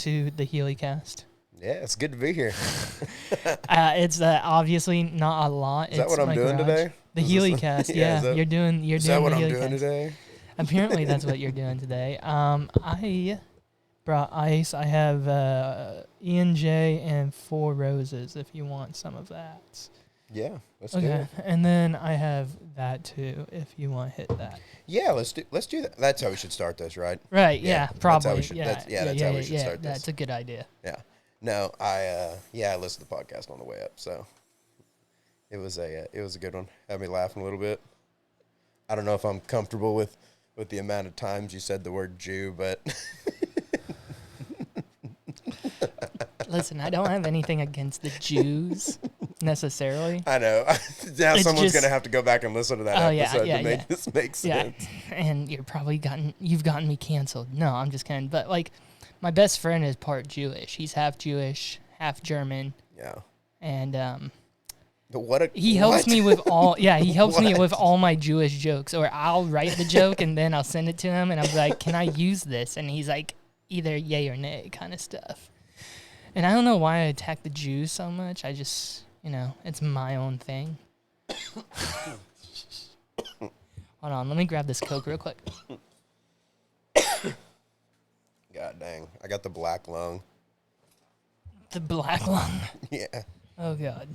to the Heley cast. Yeah, it's good to be here. It's obviously not a lot. Is that what I'm doing today? The Heley cast, yeah. You're doing Is that what I'm doing cast. today? Apparently, that's what you're doing today. I brought ice. I have E&J and 4 roses if you want some of that. Yeah, let's do it. And then I have that too if you want to hit that. Yeah, let's do that. That's how we should start this, right? Right, yeah, probably. That's how we should start this. That's a good idea. Yeah. No, I listened to the podcast on the way up, so it was a good one. Had me laughing a little bit. I don't know if I'm comfortable with the amount of times you said the word Jew, but listen, I don't have anything against the Jews necessarily. I know. Now someone's gonna have to go back and listen to that episode to make this make sense. Yeah. And you've gotten me canceled. No, I'm just kidding. But like, my best friend is part Jewish. He's half Jewish, half German. Yeah. And he helps me with all me with all my Jewish jokes. Or I'll write the joke and then I'll send it to him and I'm like, can I use this? And he's like, either yay or nay kind of stuff. And I don't know why I attack the Jews so much. I just, it's my own thing. Hold on, let me grab this Coke real quick. God dang, I got the black lung. The black lung? Yeah. Oh, God.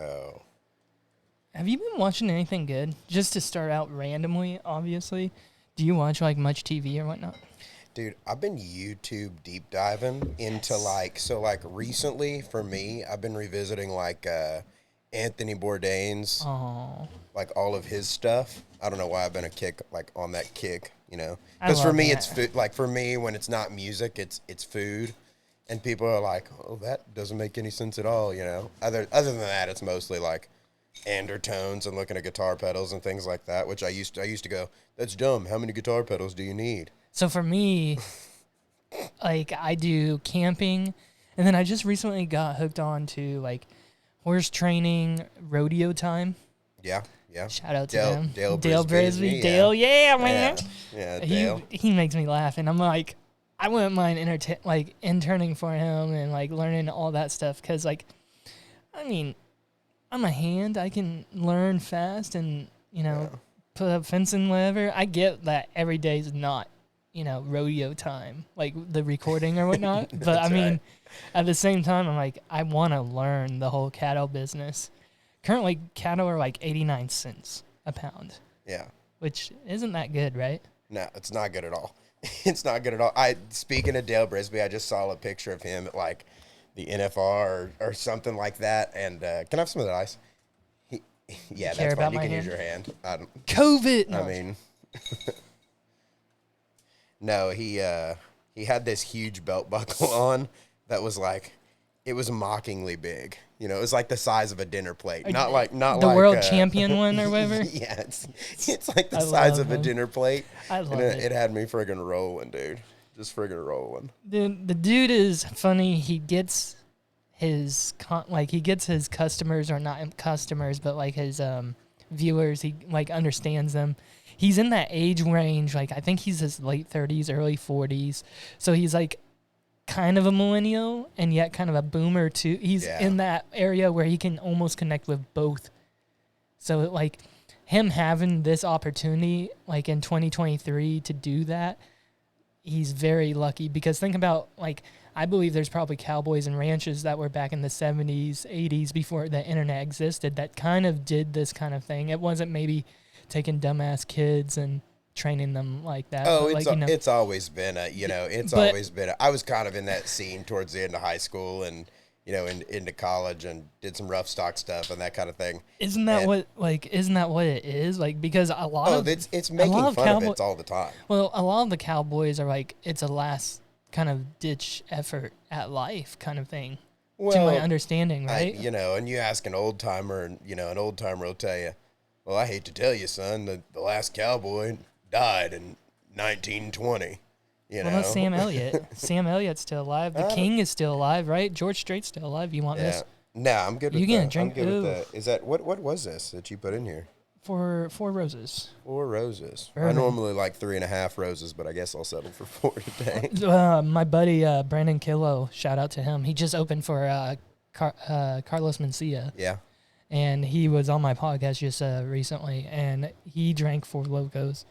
Oh. Have you been watching anything good? Just to start out randomly, obviously. Do you watch, much TV or whatnot? Dude, I've been YouTube deep diving into, recently, for me, I've been revisiting, Anthony Bourdain's, all of his stuff. I don't know why I've been on that kick, Because for me, it's food. For me, when it's not music, it's food. And people are like, oh, that doesn't make any sense at all, Other than that, it's mostly, undertones and looking at guitar pedals and things like that, which I used to go, that's dumb. How many guitar pedals do you need? So for me, I do camping, and then I just recently got hooked on to, horse training, rodeo time. Yeah. Shout out to them. Dale Brisby. Yeah. Dale, yeah, man. Yeah, Dale. He makes me laugh, and I'm like, I wouldn't mind interning for him and, learning all that stuff, because, I'm a hand. I can learn fast and, put up fencing, whatever. I get that every day is not, rodeo time, the recording or whatnot. But, right. At the same time, I'm like, I want to learn the whole cattle business. Currently, cattle are 89 cents a pound. Yeah. Which isn't that good, right? No, it's not good at all. It's not good at all. Speaking of Dale Brisby, I just saw a picture of him at, the NFR or something like that. And can I have some of that ice? Yeah, that's fine. You can use your hand. COVID! No. No, he had this huge belt buckle on that was it was mockingly big. It was the size of a dinner plate. Not the world champion one or whatever? Yeah, it's the size of a dinner plate. I love it. It had me friggin' rolling, dude. Just friggin' rolling. Dude, the dude is funny. He gets his customers, or not customers, but his viewers. He understands them. He's in that age range. I think he's his late 30s, early 40s. So he's kind of a millennial and yet kind of a boomer too. He's in that area where he can almost connect with both. So him having this opportunity in 2023 to do that, he's very lucky, because think about I believe there's probably cowboys and ranches that were back in the 70s, 80s before the internet existed that kind of did this kind of thing. It wasn't maybe taking dumbass kids and training them like that. Oh, it's always been I was kind of in that scene towards the end of high school and, into college, and did some rough stock stuff and that kind of thing. Isn't that what it is? Because a lot of it's making fun of it all the time. Well, a lot of the cowboys are it's a last kind of ditch effort at life kind of thing. Well, to my understanding, right? And you ask an old timer, and an old timer will tell you, well, I hate to tell you, son, the last cowboy died in 1920. Well, that's Sam Elliott. Sam Elliott's still alive. The King is still alive, right? George Strait's still alive. You want this? No, I'm good with that. I'm good with that. Is that what was this that you put in here? Four roses. 4 roses. Bourbon. I normally like 3.5 roses, but I guess I'll settle for 4 today. My buddy Brandon Killo, shout out to him. He just opened for Carlos Mencia. Yeah. And he was on my podcast just recently, and he drank 4 Locos.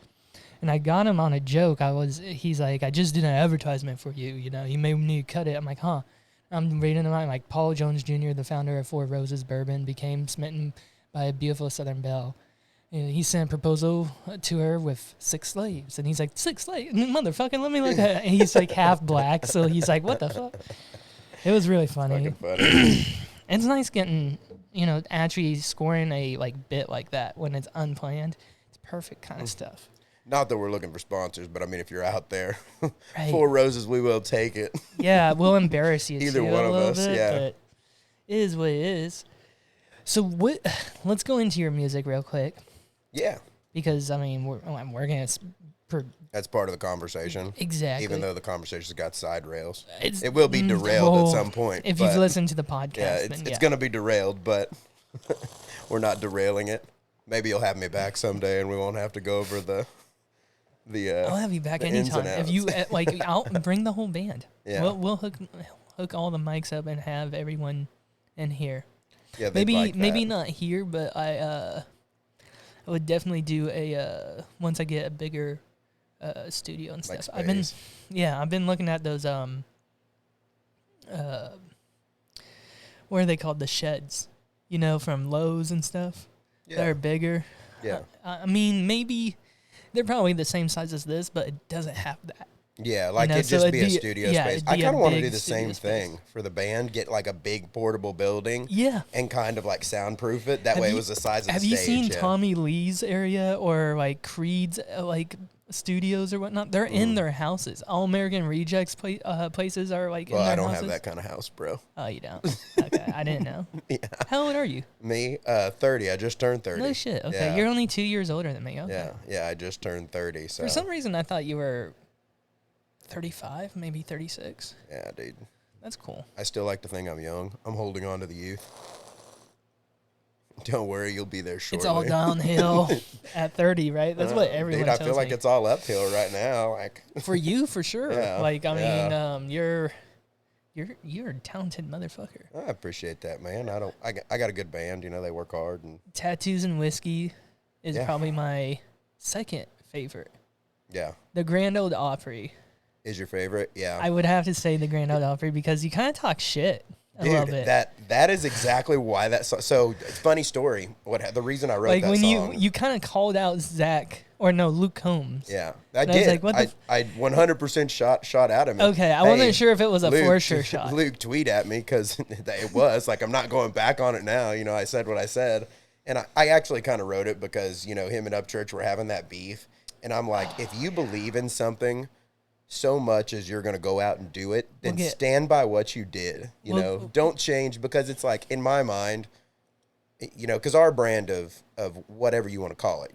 And I got him on a joke. He's like, I just did an advertisement for you. You know, you made me cut it. I'm like, huh. I'm reading about it, like Paul Jones Jr., the founder of Four Roses Bourbon, became smitten by a beautiful Southern belle. And he sent a proposal to her with 6 slaves. And he's like, 6 slaves? Motherfucking, let me look at it. And he's like half black. So he's like, what the fuck? It was really funny. It's nice getting, actually scoring a bit like that when it's unplanned. It's perfect kind of stuff. Not that we're looking for sponsors, but I mean, if you're out there, right. 4 roses, we will take it. Yeah, we'll embarrass you Either too one a of little us, bit, yeah. but it is what it is. So let's go into your music real quick. Yeah. Because, I mean, we're going to... That's part of the conversation. Exactly. Even though the conversation's got side rails. It will be derailed at some point. If you've listened to the podcast, yeah, it's going to be derailed, but we're not derailing it. Maybe you'll have me back someday and we won't have to go over the I'll have you back anytime. If you I'll bring the whole band. Yeah. We'll hook all the mics up and have everyone in here. Yeah, maybe not here, but I would definitely do a once I get a bigger studio and stuff. I've been looking at those what are they called, the sheds, from Lowe's and stuff. Yeah. That are bigger. Yeah. I mean, maybe they're probably the same size as this, but it doesn't have that. Yeah, it'd just be a studio space. I kind of want to do the same thing for the band, get like a big portable building. Yeah. And kind of like soundproof it. That way it was the size of the stage. Have you seen Tommy Lee's area or Creed's studios or whatnot? They're in their houses. All American Rejects places are in their houses. Well, I don't have that kind of house, bro. Oh, you don't? Okay, I didn't know. Yeah. How old are you? Me? 30. I just turned 30. No shit. Okay, yeah. You're only 2 years older than me. Okay. Yeah, I just turned 30. So for some reason, I thought you were 35, maybe 36. Yeah, dude. That's cool. I still like to think I'm young. I'm holding on to the youth. Don't worry, you'll be there shortly. It's all downhill at 30, right? That's what everyone tells me. Dude, I feel like it's all uphill right now. For you, for sure. Yeah, you're a talented motherfucker. I appreciate that, man. I got a good band. They work hard. And Tattoos and Whiskey is probably my second favorite. Yeah. The Grand Ole Opry is your favorite? Yeah. I would have to say the Grand Ole Opry because you kind of talk shit. Dude, a little bit. that is exactly why that song. So it's a funny story. The reason I wrote that when song. you kind of called out Luke Combs. Yeah, I did. I 100% shot at him. Okay, I wasn't sure if it was a for sure shot. Luke tweet at me because it was I'm not going back on it now. I said what I said, and I actually kind of wrote it because him and Upchurch were having that beef, and I'm like, if you believe in something so much as you're going to go out and do it, then stand by what you did, don't change, because it's in my mind, because our brand of whatever you want to call it,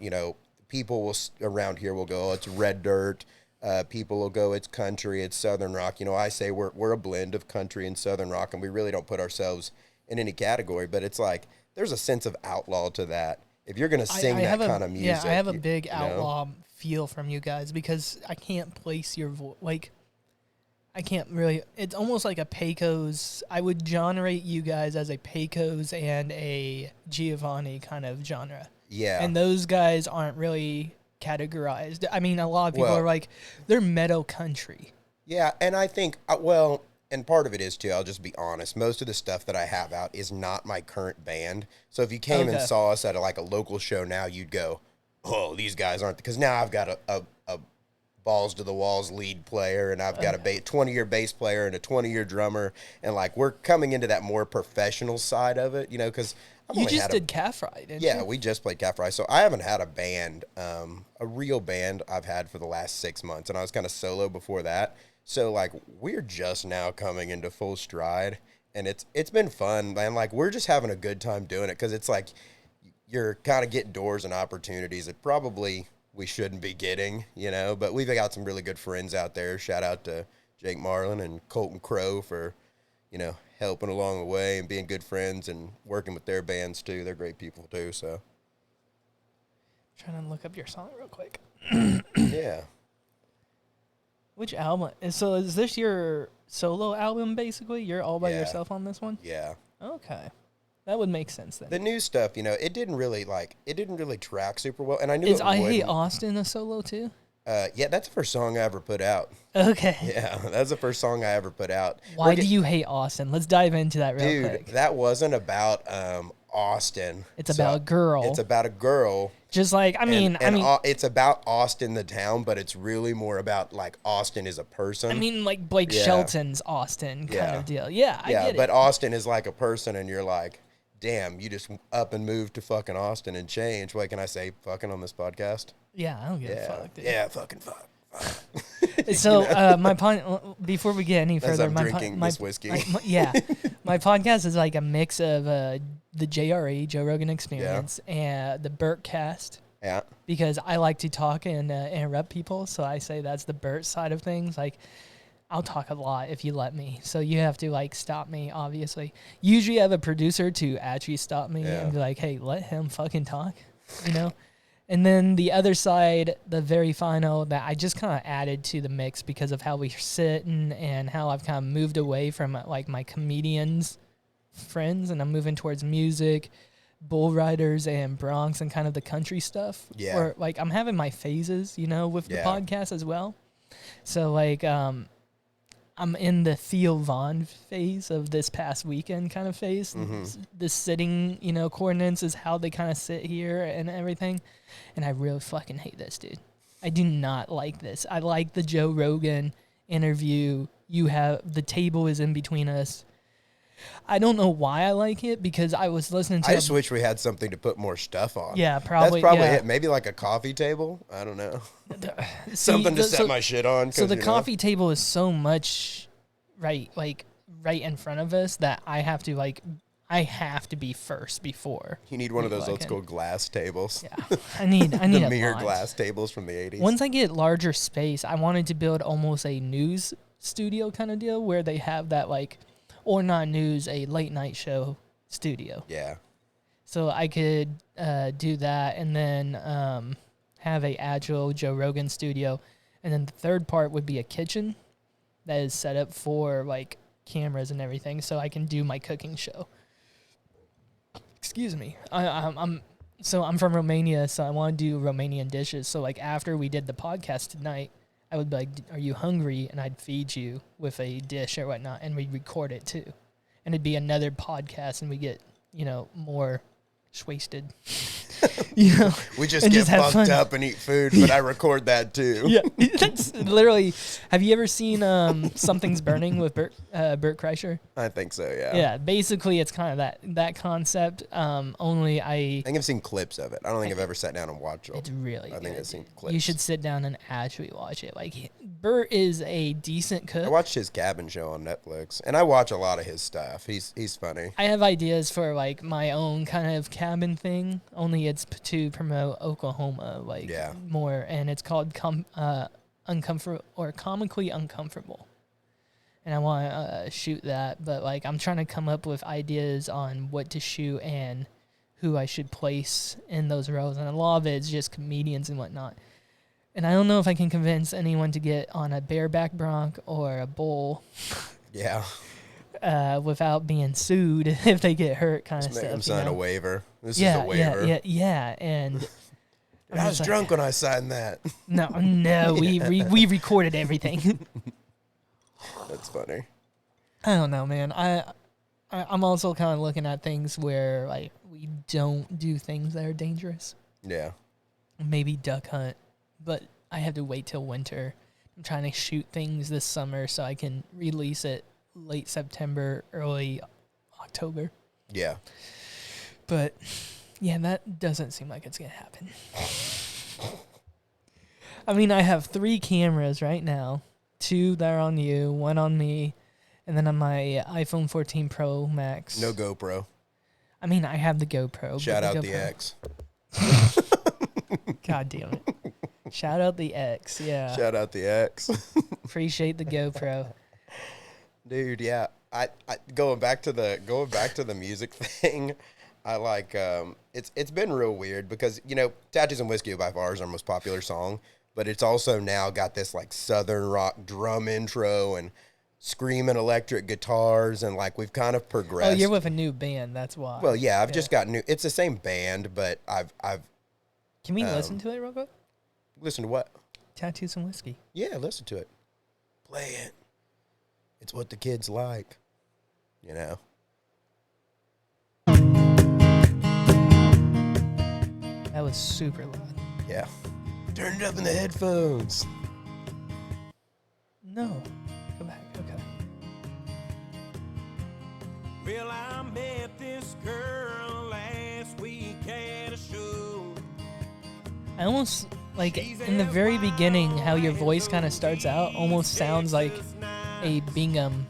people will around here will go, oh, it's red dirt. People will go, it's country, it's Southern rock. I say we're a blend of country and Southern rock, and we really don't put ourselves in any category, but it's there's a sense of outlaw to that. If you're going to sing that kind of music. Yeah, I have a big outlaw feel from you guys because I can't place your voice. I can't really. It's almost like a Pecos. I would generate you guys as a Pecos and a Giovanni kind of genre. Yeah. And those guys aren't really categorized. I mean, a lot of people are they're meadow country. Yeah, and I think, and part of it is, too, I'll just be honest, most of the stuff that I have out is not my current band. So if you came and saw us at a local show now, you'd go, oh, these guys aren't, because now I've got a balls to the walls lead player, and I've got a 20-year bass player and a 20-year drummer, and we're coming into that more professional side of it, because you just did Calf Ride, didn't you? Yeah, we just played Calf Ride, so I haven't had a band, a real band I've had for the last 6 months, and I was kind of solo before that, so we're just now coming into full stride, and it's been fun, man. We're just having a good time doing it, because it's you're kind of getting doors and opportunities that probably we shouldn't be getting, but we've got some really good friends out there. Shout out to Jake Marlin and Colton Crow for, helping along the way and being good friends and working with their bands too. They're great people too. So Trying to look up your song real quick. Yeah. Which album? So is this your solo album, basically? You're all by yourself on this one? Yeah. Okay. That would make sense then. The new stuff, it didn't really track super well, and I knew Is it I wouldn't. Hate Austin a solo too? Yeah, that's the first song I ever put out. Okay. Yeah, that's the first song I ever put out. Why do you hate Austin? Let's dive into that real quick. Dude, that wasn't about Austin. It's about a girl. It's about a girl. Just like, I mean, it's about Austin, the town, but it's really more about like Austin as a person. I mean, like Blake Shelton's Austin kind of deal. Yeah, I get it. But Austin is like a person, and you're like, damn, you just up and moved to fucking Austin and changed. What can I say, fucking on this podcast? Yeah, I don't give a fuck, dude. Yeah, fucking fuck. So, my before we get any further, I'm drinking this whiskey. My podcast is like a mix of the JRE, Joe Rogan Experience, and the Burt Cast. Yeah. Because I like to talk and interrupt people, so I say that's the Burt side of things. Like, I'll talk a lot if you let me, so you have to like stop me. Obviously, usually I have a producer to actually stop me and be like, "Hey, let him fucking talk," you know. And then the other side, the very final, that I just kind of added to the mix because of how we sit and how I've kind of moved away from like my comedians friends, and I'm moving towards music, bull riders, and Bronx, and kind of the country stuff. Yeah. Or like I'm having my phases, with the podcast as well. So like I'm in the Theo Vaughn phase of this past weekend kind of phase. Mm-hmm. The sitting, coordinates is how they kind of sit here and everything. And I really fucking hate this, dude. I do not like this. I like the Joe Rogan interview. The table is in between us. I don't know why I like it, because I was listening to... I just wish we had something to put more stuff on. Yeah, probably. That's probably it. Maybe like a coffee table. I don't know. Something to set my shit on. So the coffee table is so much right in front of us that I have to be first before. You need one of those old school glass tables. Yeah, I need the a mirror lot. glass tables from the 80s. Once I get larger space, I wanted to build almost a news studio kind of deal where they have that or not news, a late night show studio. Yeah. So I could do that, and then have a actual Joe Rogan studio, and then the third part would be a kitchen that is set up for cameras and everything, so I can do my cooking show. Excuse me. I'm from Romania, so I want to do Romanian dishes. So after we did the podcast tonight, I would be like, "Are you hungry?" And I'd feed you with a dish or whatnot, and we'd record it too, and it'd be another podcast, and we get more wasted. We just get fucked up and eat food, but I record that too. Yeah, that's literally. Have you ever seen Something's Burning with Bert Kreischer? I think so. Yeah. Yeah, basically it's kind of that concept. Only I think I've seen clips of it. I don't think I've ever sat down and watched it. It's really. I think I've seen clips. You should sit down and actually watch it. Bert is a decent cook. I watched his cabin show on Netflix, and I watch a lot of his stuff. He's funny. I have ideas for my own kind of cabin thing. Only it's to promote Oklahoma more, and it's called uncomfortable or comically uncomfortable. And I want to shoot that, but I'm trying to come up with ideas on what to shoot and who I should place in those roles. And a lot of it is just comedians and whatnot. And I don't know if I can convince anyone to get on a bareback bronc or a bull. Yeah. Without being sued if they get hurt, kind of stuff. Make them sign a waiver. This is a waiver. Yeah. And I was drunk when I signed that. No, we recorded everything. That's funny. I don't know, man. I'm also kind of looking at things where we don't do things that are dangerous. Yeah. Maybe duck hunt, but I have to wait till winter. I'm trying to shoot things this summer so I can release it late September, early October. Yeah. But yeah, that doesn't seem like it's gonna happen. I mean, I have 3 cameras right now. 2 that are on you, 1 on me, and then on my iPhone 14 Pro Max. No GoPro. I mean, I have the GoPro. Shout out the X. God damn it. Shout out the X, yeah. Shout out the X. Appreciate the GoPro. Dude, yeah. I going back to the music thing. I it's been real weird because, you know, Tattoos and Whiskey by far is our most popular song, but it's also now got this like Southern rock drum intro and screaming electric guitars, and like we've kind of progressed. Oh, you're with a new band, that's why. Well, yeah, I've just got new. It's the same band, but I've. Can we listen to it real quick? Listen to what? Tattoos and Whiskey. Yeah, listen to it. Play it. It's what the kids like, you know. That was super loud. Yeah. Turn it up in the headphones. No. Go back. Okay. Well, I met this girl last week at a show. I almost, like, in the very beginning, how your voice kind of starts out almost sounds like a Bingham.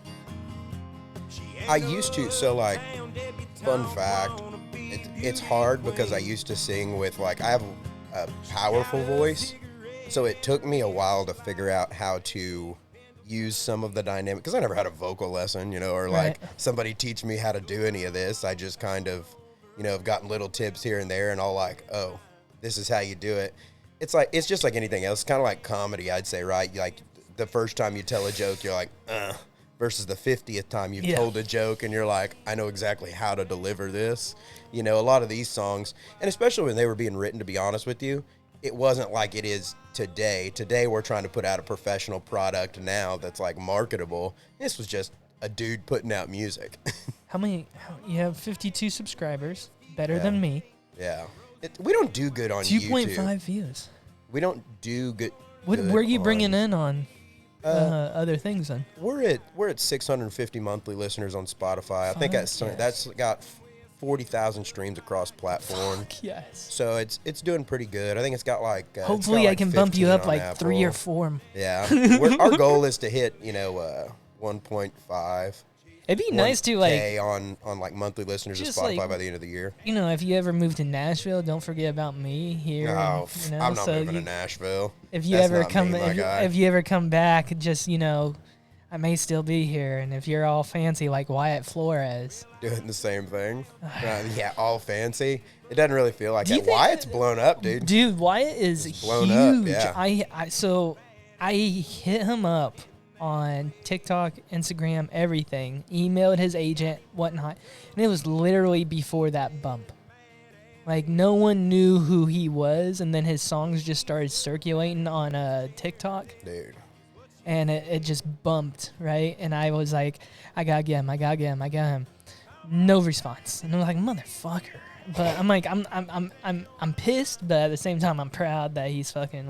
I used to, so like, fun fact, it's hard because I used to sing with, like, I have a powerful voice, so it took me a while to figure out how to use some of the dynamic, because I never had a vocal lesson, you know, or like somebody teach me how to do any of this. I just kind of, you know, have gotten little tips here and there, and all like, oh, this is how you do it. It's like, it's just like anything else. It's kind of like comedy, I'd say, right? Like the first time you tell a joke, you're like, versus the 50th time you've told a joke and you're like, I know exactly how to deliver this. You know, a lot of these songs, and especially when they were being written, to be honest with you, it wasn't like it is today. Today we're trying to put out a professional product now that's like marketable. This was just a dude putting out music. You have 52 subscribers, better than me. Yeah. We don't do good on YouTube. 2.5 views. We don't do good. What were you bringing in on other things then? We're at 650 monthly listeners on Spotify. I think that's got 40,000 streams across platform. Fuck yes. So it's doing pretty good. I think it's got like hopefully I can bump you up like Apple. 3 or 4. Yeah. Our goal is to hit 1.5. It'd be nice to like on like monthly listeners of Spotify by the end of the year. You know, if you ever move to Nashville, don't forget about me here. No, you know, I'm not moving to Nashville. If you ever come, if you ever come back, just I may still be here, and if you're all fancy like Wyatt Flores, doing the same thing. Yeah, all fancy. It doesn't really feel like that. Wyatt's blown up, dude. Dude, Wyatt is blown huge. Up, yeah. I hit him up on TikTok, Instagram, everything. Emailed his agent, whatnot, and it was literally before that bump. Like, no one knew who he was, and then his songs just started circulating on TikTok. Dude. And it just bumped, right? And I was like, I gotta get him. No response. And I'm like, motherfucker. But I'm like, I'm pissed, but at the same time, I'm proud that he's fucking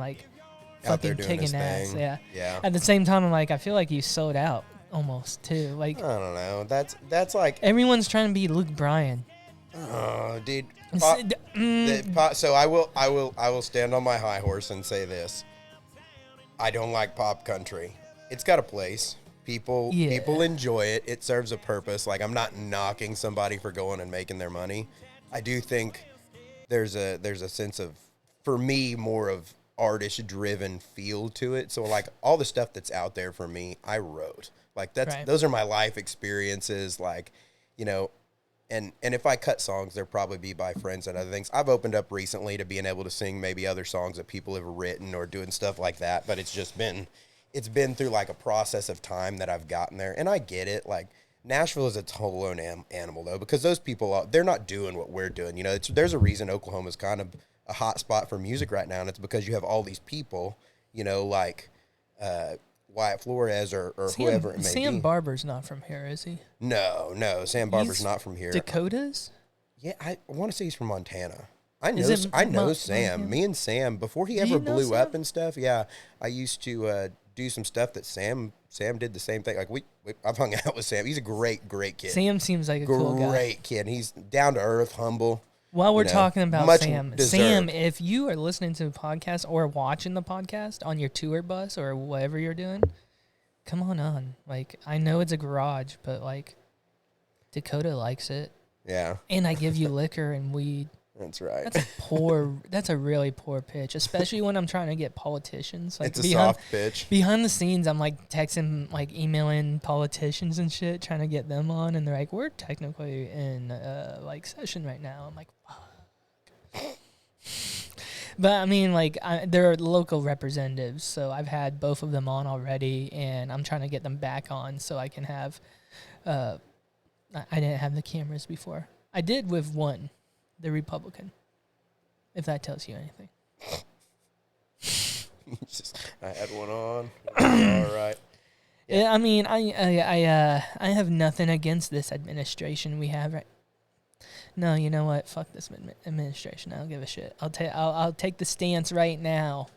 kicking ass. Yeah. At the same time, I'm like, I feel like you sold out almost too. Like, I don't know. That's like everyone's trying to be Luke Bryan. Oh, dude. So I will stand on my high horse and say this. I don't like pop country. It's got a place. People enjoy it. It serves a purpose. Like, I'm not knocking somebody for going and making their money. I do think there's a sense of, for me, more of artist-driven feel to it. So, like, all the stuff that's out there for me, I wrote. Like, those are my life experiences. Like, you know, and if I cut songs, they'll probably be by friends and other things. I've opened up recently to being able to sing maybe other songs that people have written or doing stuff like that. But it's been through like a process of time that I've gotten there. And I get it. Like, Nashville is its whole own animal, though, because those people, they're not doing what we're doing. You know, there's a reason Oklahoma is kind of a hot spot for music right now. And it's because you have all these people, you know, like Wyatt Flores or whoever it may be. Sam Barber's not from here, is he? No. Sam Barber's not from here. Dakotas? Yeah, I want to say he's from Montana. I know Sam. Me and Sam, before he ever blew up and stuff, yeah, I used to do some stuff that Sam did the same thing. Like, I've hung out with Sam. He's a great kid. Sam seems like a cool guy. Great kid. He's down to earth, humble. While we're talking about Sam, if you are listening to the podcast or watching the podcast on your tour bus or whatever you're doing, come on. Like, I know it's a garage, but like, Dakota likes it. Yeah. And I give you liquor and weed. That's right. That's a really poor pitch, especially when I'm trying to get politicians. Like, it's a soft pitch. Behind the scenes, I'm like texting, like emailing politicians and shit, trying to get them on, and they're like, "We're technically in like session right now." I'm like, "Fuck." But I mean, like, they're local representatives, so I've had both of them on already, and I'm trying to get them back on so I can have. I didn't have the cameras before. I did with one, the Republican. If that tells you anything. I had one on. All right. Yeah, I mean, I have nothing against this administration we have right. No, you know what? Fuck this administration. I don't give a shit. I'll take the stance right now.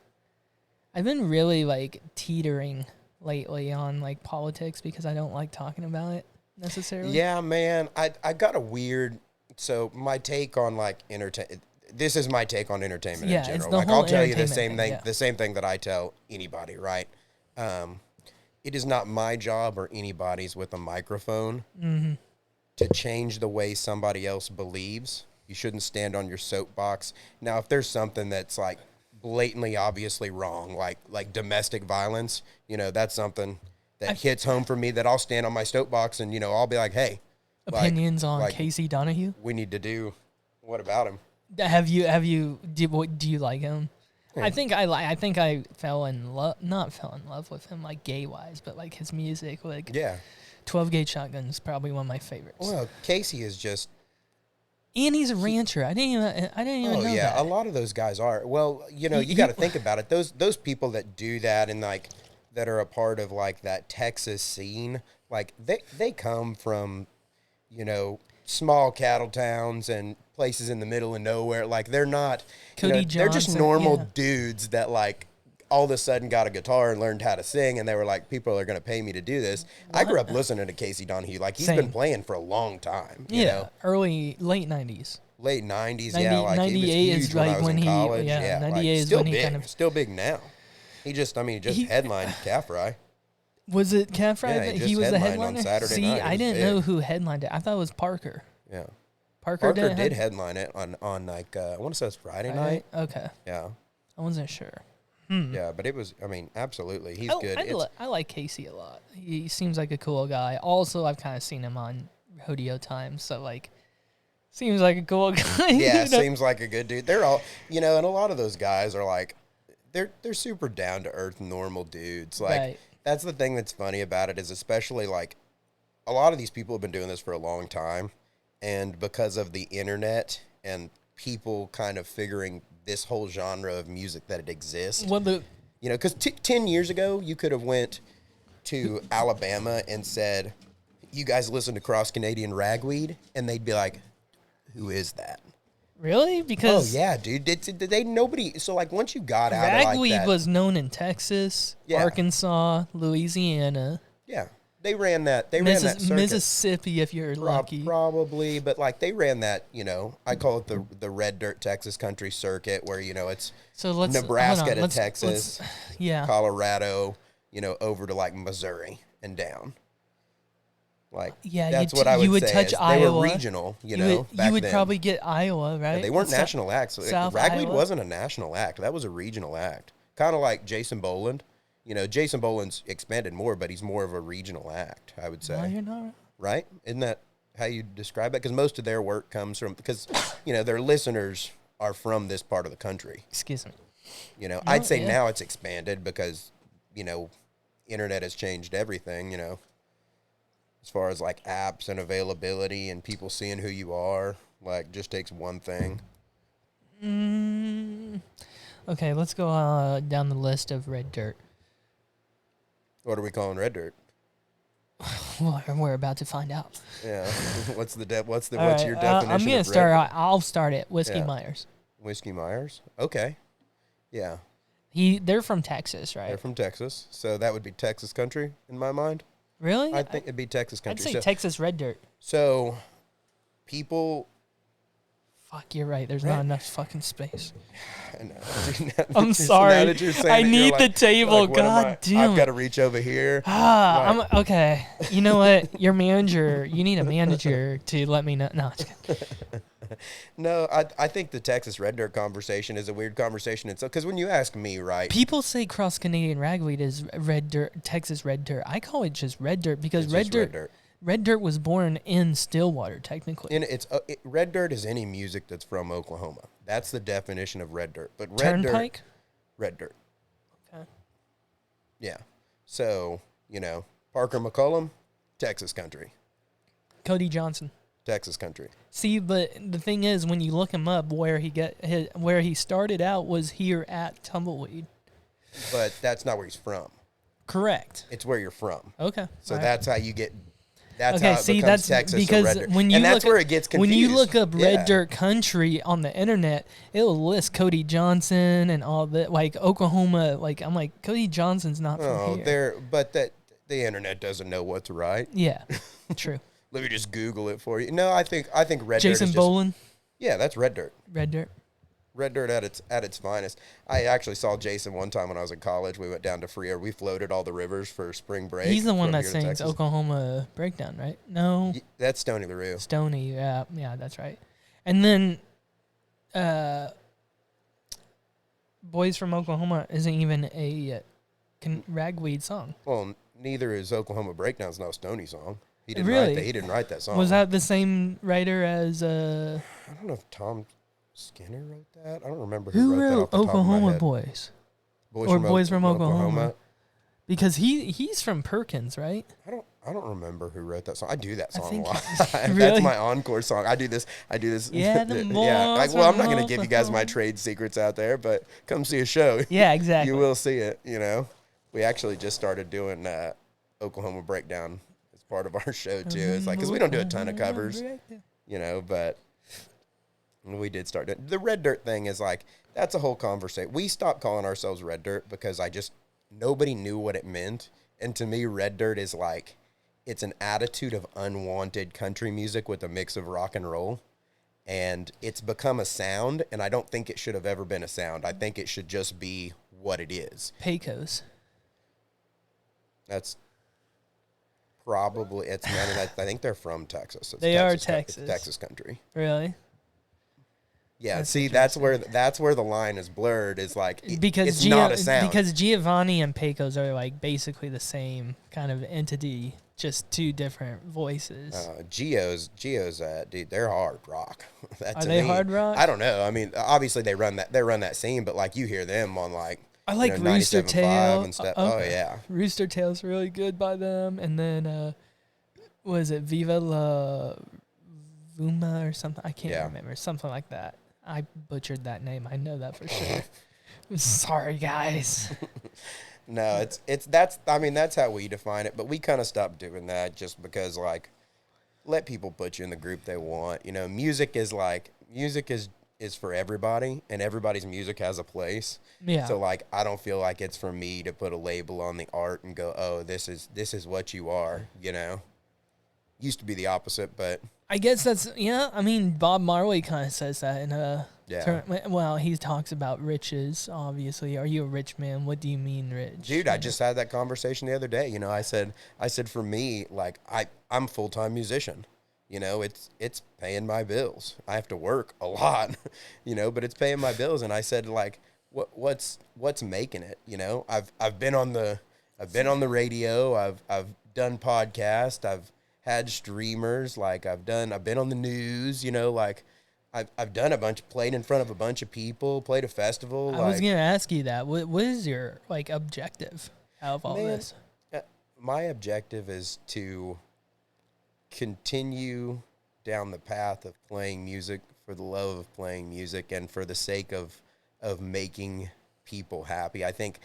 I've been really like teetering lately on like politics because I don't like talking about it necessarily. Yeah, man. I got a weird. So my take on like entertain. This is my take on entertainment in general. Like I'll tell you the same thing. Yeah. The same thing that I tell anybody. Right. It is not my job or anybody's with a microphone to change the way somebody else believes. You shouldn't stand on your soapbox. Now, if there's something that's like blatantly, obviously wrong, like domestic violence, you know, that's something that hits home for me that I'll stand on my soapbox and, you know, I'll be like, hey. Opinions on Casey Donahue? We need to do, what about him? Do you like him? Yeah. I think I not fell in love with him like gay wise, but like his music, like 12 Gauge Shotgun is probably one of my favorites. Well, Casey is just, and he's a rancher. I didn't even know that. A lot of those guys are. Well, you know, you got to think about it. Those people that do that and like that are a part of like that Texas scene, like they come from, you know, small cattle towns and places in the middle of nowhere. Like they're not, they're just normal dudes that like all of a sudden got a guitar and learned how to sing, and they were like, people are going to pay me to do this. What? I grew up listening to Casey Donahue. Like he's been playing for a long time. You know? Late 90s. Late 90s, like 98 he was huge is like when he, college. 98 like, is when he kind of still big now. He headlined Calf Fry. Was it Calf Fry? Yeah, he was the headliner on Saturday night. I didn't know who headlined it. I thought it was Parker. Yeah. Parker did headline it on like I want to say it was Friday night. Okay. Yeah. I wasn't sure. Yeah, but it was. I mean, absolutely, he's good. I like Casey a lot. He seems like a cool guy. Also, I've kind of seen him on Rodeo Time, so like, seems like a cool guy. Yeah, seems like a good dude. They're all, you know, and a lot of those guys are like, they're super down to earth, normal dudes. Like that's the thing that's funny about it is especially like, a lot of these people have been doing this for a long time. And because of the internet and people kind of figuring this whole genre of music that it exists, you know, because 10 years ago, you could have went to Alabama and said, you guys listen to Cross Canadian Ragweed? And they'd be like, who is that? Really? Because nobody. So like once you got out of like Ragweed that, was known in Texas, Arkansas, Louisiana. Yeah. They ran that circuit. Mississippi, if you're lucky. Probably, but like they ran that, you know, I call it the Red Dirt Texas Country Circuit, where, you know, it's Nebraska to Texas, Colorado, you know, over to like Missouri and down. Like, that's what I would say. Touch Iowa. They were regional, you know. You would probably get Iowa, right? Yeah, they weren't national acts. Ragweed Iowa wasn't a national act. That was a regional act. Kind of like Jason Boland. You know, Jason Boland's expanded more, but he's more of a regional act, I would say. No, you're not. Right? Isn't that how you describe it? Because most of their work comes from, because, you know, their listeners are from this part of the country. Excuse me. You know, I'd say now it's expanded because, you know, internet has changed everything, you know, as far as like apps and availability and people seeing who you are. Like, just takes one thing. Okay, let's go down the list of Red Dirt. What are we calling Red Dirt? Well, we're about to find out. Yeah. What's your definition? I'm gonna start. I'll start it. Whiskey Myers. Whiskey Myers. Okay. Yeah. They're from Texas, right? They're from Texas, so that would be Texas country in my mind. Really? I think it'd be Texas country. I'd say Texas Red Dirt. So, people. Fuck, you're right. There's not enough fucking space. I know. I'm sorry. I need the table. Like, God damn. I've got to reach over here. I'm okay. You know what? Your manager. You need a manager to let me know. No. No, I think the Texas Red Dirt conversation is a weird conversation. It's because when you ask me, right? People say Cross Canadian Ragweed is Red Dirt, Texas Red Dirt. I call it just Red Dirt because Red Dirt was born in Stillwater, technically. And Red Dirt is any music that's from Oklahoma. That's the definition of red dirt. But Turnpike? Red dirt. Okay. Yeah. So, Parker McCollum, Texas country. Cody Johnson. Texas country. See, but the thing is, when you look him up, where he started out was here at Tumbleweed. But that's not where he's from. Correct. It's where you're from. Okay. So All that's how you get. That's okay, how it see, becomes that's Texas because or red dirt. when you and that's look where up, it gets confused. when you look up red dirt country on the internet, it'll list Cody Johnson and all that, like Oklahoma. Like I'm like, Cody Johnson's not from here. But the internet doesn't know what's right. Yeah, true. Let me just Google it for you. No, I think red Jason dirt is Boland. Yeah, that's red dirt. Red dirt. Red dirt at its finest. I actually saw Jason one time when I was in college. We went down to Frio. We floated all the rivers for spring break. He's the one that here to sings Texas. Oklahoma Breakdown, right? No. That's Stony LaRue. Stony, yeah, that's right. And then, Boys from Oklahoma isn't even a ragweed song. Well, neither is Oklahoma Breakdown's no Stony song. He didn't Really? write that. He didn't write that song. Was that the same writer as? I don't know if Tom Skinner wrote that. I don't remember Who who wrote that wrote off the top of my Oklahoma head. Boys? Boys from Oklahoma? Because he's from Perkins, right? I don't remember who wrote that song. I do that I song a think lot. Really? That's my encore song. I do this. Yeah, the yeah. Well, I'm not going to give you guys my trade secrets out there, but come see a show. Yeah, exactly. You will see it. We actually just started doing Oklahoma Breakdown as part of our show too. It's like because we don't do a ton of covers, but we did start doing the red dirt thing. Is like that's a whole conversation. We stopped calling ourselves red dirt because nobody knew what it meant, and to me, red dirt is like. It's an attitude of unwanted country music with a mix of rock and roll. And it's become a sound, and I don't think it should have ever been a sound. I think it should just be what it is. Pecos. That's probably, I think they're from Texas. They are Texas. It's Texas country. Really? Yeah, that's where the line is blurred. Is like because it's not a sound. Because Giovanni and Pecos are like basically the same kind of entity, just two different voices. Geo's dude, they're hard rock. Are they hard rock? I don't know. I mean, obviously they run that scene, but like you hear them on like I like Rooster Tail and stuff. Oh yeah, Rooster Tail's really good by them, and then was it Viva La Vuma or something? I can't remember, something like that. I butchered that name. I know that for sure. Sorry, guys. No, that's how we define it, but we kind of stopped doing that just because like let people put you in the group they want. Music is for everybody, and everybody's music has a place. Yeah. So like I don't feel like it's for me to put a label on the art and go, "Oh, this is what you are," Used to be the opposite, but I guess that's, I mean, Bob Marley kind of says that in a well, he talks about riches, obviously. Are you a rich man? What do you mean rich? Dude, I just had that conversation the other day. I said for me, like I'm a full-time musician. It's paying my bills. I have to work a lot, but it's paying my bills. And I said, like, what's making it? I've been on the radio. I've done podcasts. I've had streamers, like I've been on the news, like I've done played in front of a bunch of people, played a festival. I was going to ask you that. What is your like objective out of all this? My objective is to continue down the path of playing music for the love of playing music and for the sake of making people happy. I think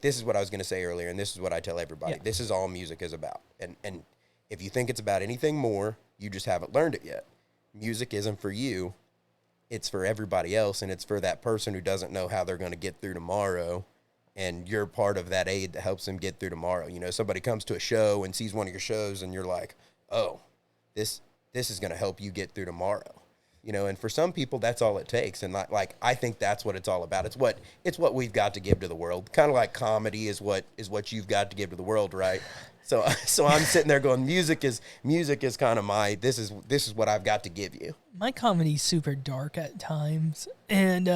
this is what I was going to say earlier, and this is what I tell everybody. Yeah. This is all music is about. And if you think it's about anything more, you just haven't learned it yet. Music isn't for you. It's for everybody else, and it's for that person who doesn't know how they're going to get through tomorrow, and you're part of that aid that helps them get through tomorrow. Somebody comes to a show and sees one of your shows, and you're like, oh, this is going to help you get through tomorrow. And for some people, that's all it takes. And I think that's what it's all about. It's what we've got to give to the world. Kind of like comedy is what you've got to give to the world, right? So I'm sitting there going, music is kind of this is what I've got to give you. My comedy's super dark at times, and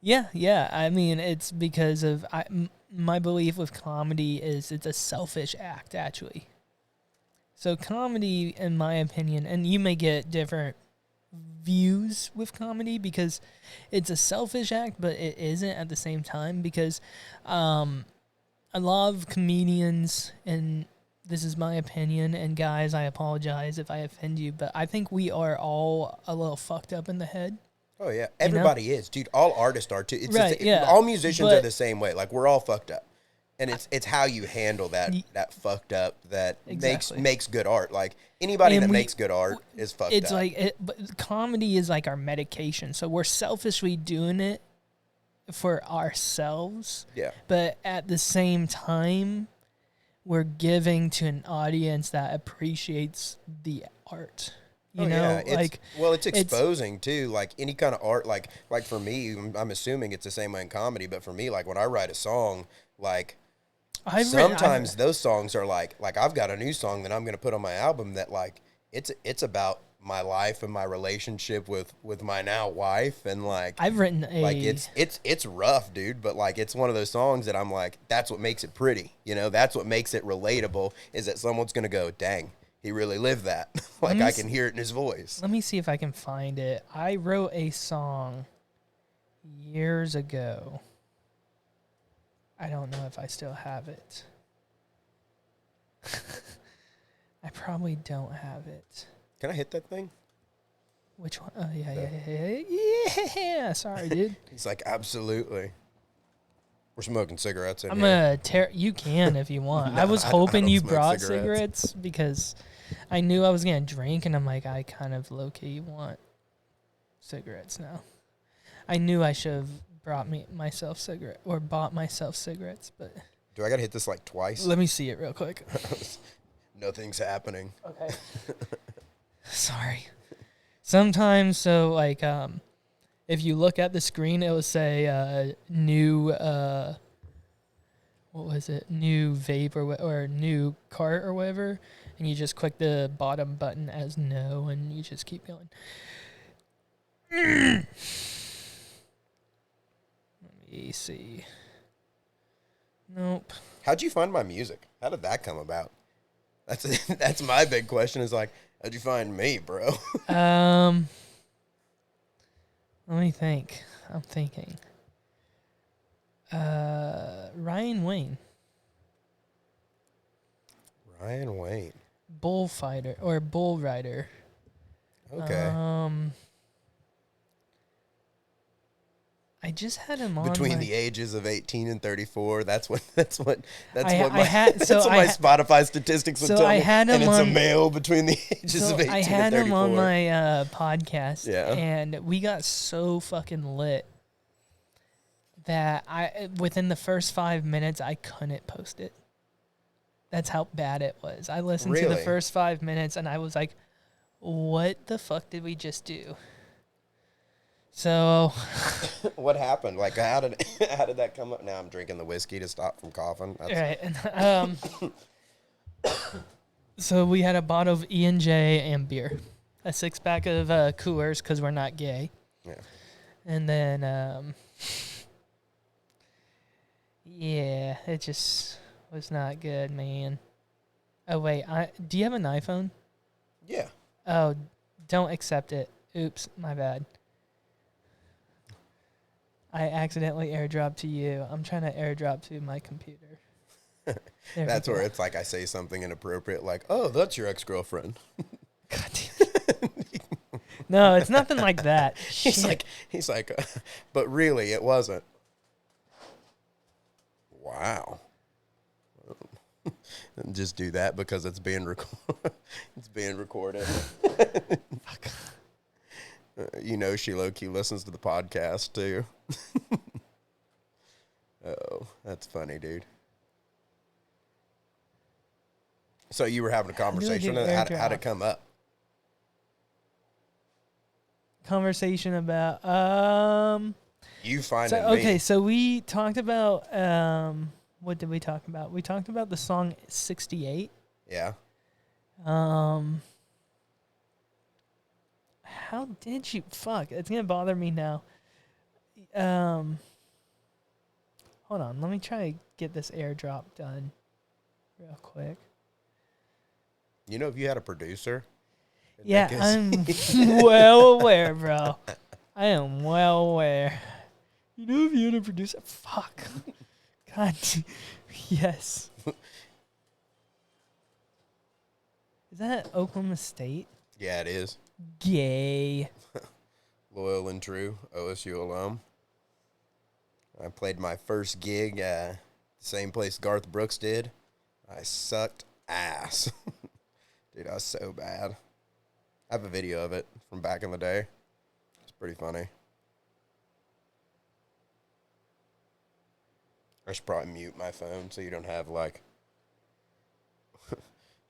yeah. I mean, it's because of my belief with comedy is it's a selfish act, actually. So comedy, in my opinion, and you may get different views with comedy because it's a selfish act, but it isn't at the same time because a lot of comedians, and this is my opinion, and guys, I apologize if I offend you, but I think we are all a little fucked up in the head. Oh, yeah. Everybody is, dude. All artists are, too. It's right, yeah. All musicians but, are the same way. Like, we're all fucked up. And it's how you handle that fucked up that exactly. makes good art. Like, anybody that makes good art is fucked up. It's like, but comedy is like our medication. So we're selfishly doing it for ourselves. Yeah. But at the same time, we're giving to an audience that appreciates the art. You know, yeah. It's exposing too. Like any kind of art, like for me, I'm assuming it's the same way in comedy. But for me, like when I write a song, like sometimes those songs are like I've got a new song that I'm gonna put on my album that like it's about my life and my relationship with my now wife, and like I've written like it's rough, dude, but like it's one of those songs that I'm like, that's what makes it pretty, you know, that's what makes it relatable, is that someone's gonna go, dang, he really lived that. Like I can hear it in his voice. Let me see if I can find it. I wrote a song years ago. I don't know if I still have it. I probably don't have it. Can I hit that thing? Which one? Oh, yeah. Sorry, dude. He's like, absolutely. We're smoking cigarettes in I'm here. gonna tear. You can if you want. No, I was hoping I you smoke brought cigarettes. cigarettes because I knew I was gonna drink, and I'm like, I kind of low key want cigarettes now. I knew I should have bought myself cigarettes, but Do I gotta hit this like twice? let me see it real quick. Nothing's happening. Okay. Sorry. Sometimes, so like, if you look at the screen, it will say new, what was it? New vape or new cart or whatever, and you just click the bottom button as no, and you just keep going. Let me see. Nope. How'd you find my music? How did that come about? That's my big question. Is like, how'd you find me, bro? Let me think. I'm thinking. Ryan Wayne. Ryan Wayne. Bullfighter or bull rider. Okay. I just had him on Between the ages of 18 and 34, that's what my Spotify statistics would tell me. And it's a male between the ages of 18 and 34. I had him on my podcast, yeah, and we got so fucking lit that within the first 5 minutes I couldn't post it. That's how bad it was. I listened to the first 5 minutes and I was like, what the fuck did we just do? So what happened? Like, how did that come up? Now I'm drinking the whiskey to stop from coughing. Right. So we had a bottle of E&J and beer, a 6-pack of Coors because we're not gay. Yeah. And then, yeah, it just was not good, man. Oh wait, do you have an iPhone? Yeah. Oh, don't accept it. Oops, my bad. I accidentally airdropped to you. I'm trying to airdrop to my computer. That's where it's like I say something inappropriate, like, "Oh, that's your ex-girlfriend." God damn. No, it's nothing like that. He's like, but really, it wasn't. Wow. Just do that because it's being it's being recorded. Fuck. You know, she low-key listens to the podcast, too. Oh, that's funny, dude. So you were having a conversation, and how'd it come up? Conversation about, You finding me. Okay, so we talked about, what did we talk about? We talked about the song 68. Yeah. How did you? Fuck, it's gonna bother me now. Hold on, let me try to get this airdrop done real quick. You know, if you had a producer, Yeah, Because- I'm well aware, bro. I am well aware. You know, if you want to produce it, fuck. God, yes. Is that Oklahoma State? Yeah, it is. Gay. Loyal and true, OSU alum. I played my first gig same place Garth Brooks did. I sucked ass. Dude, I was so bad. I have a video of it from back in the day. It's pretty funny. I should probably mute my phone so you don't have, like...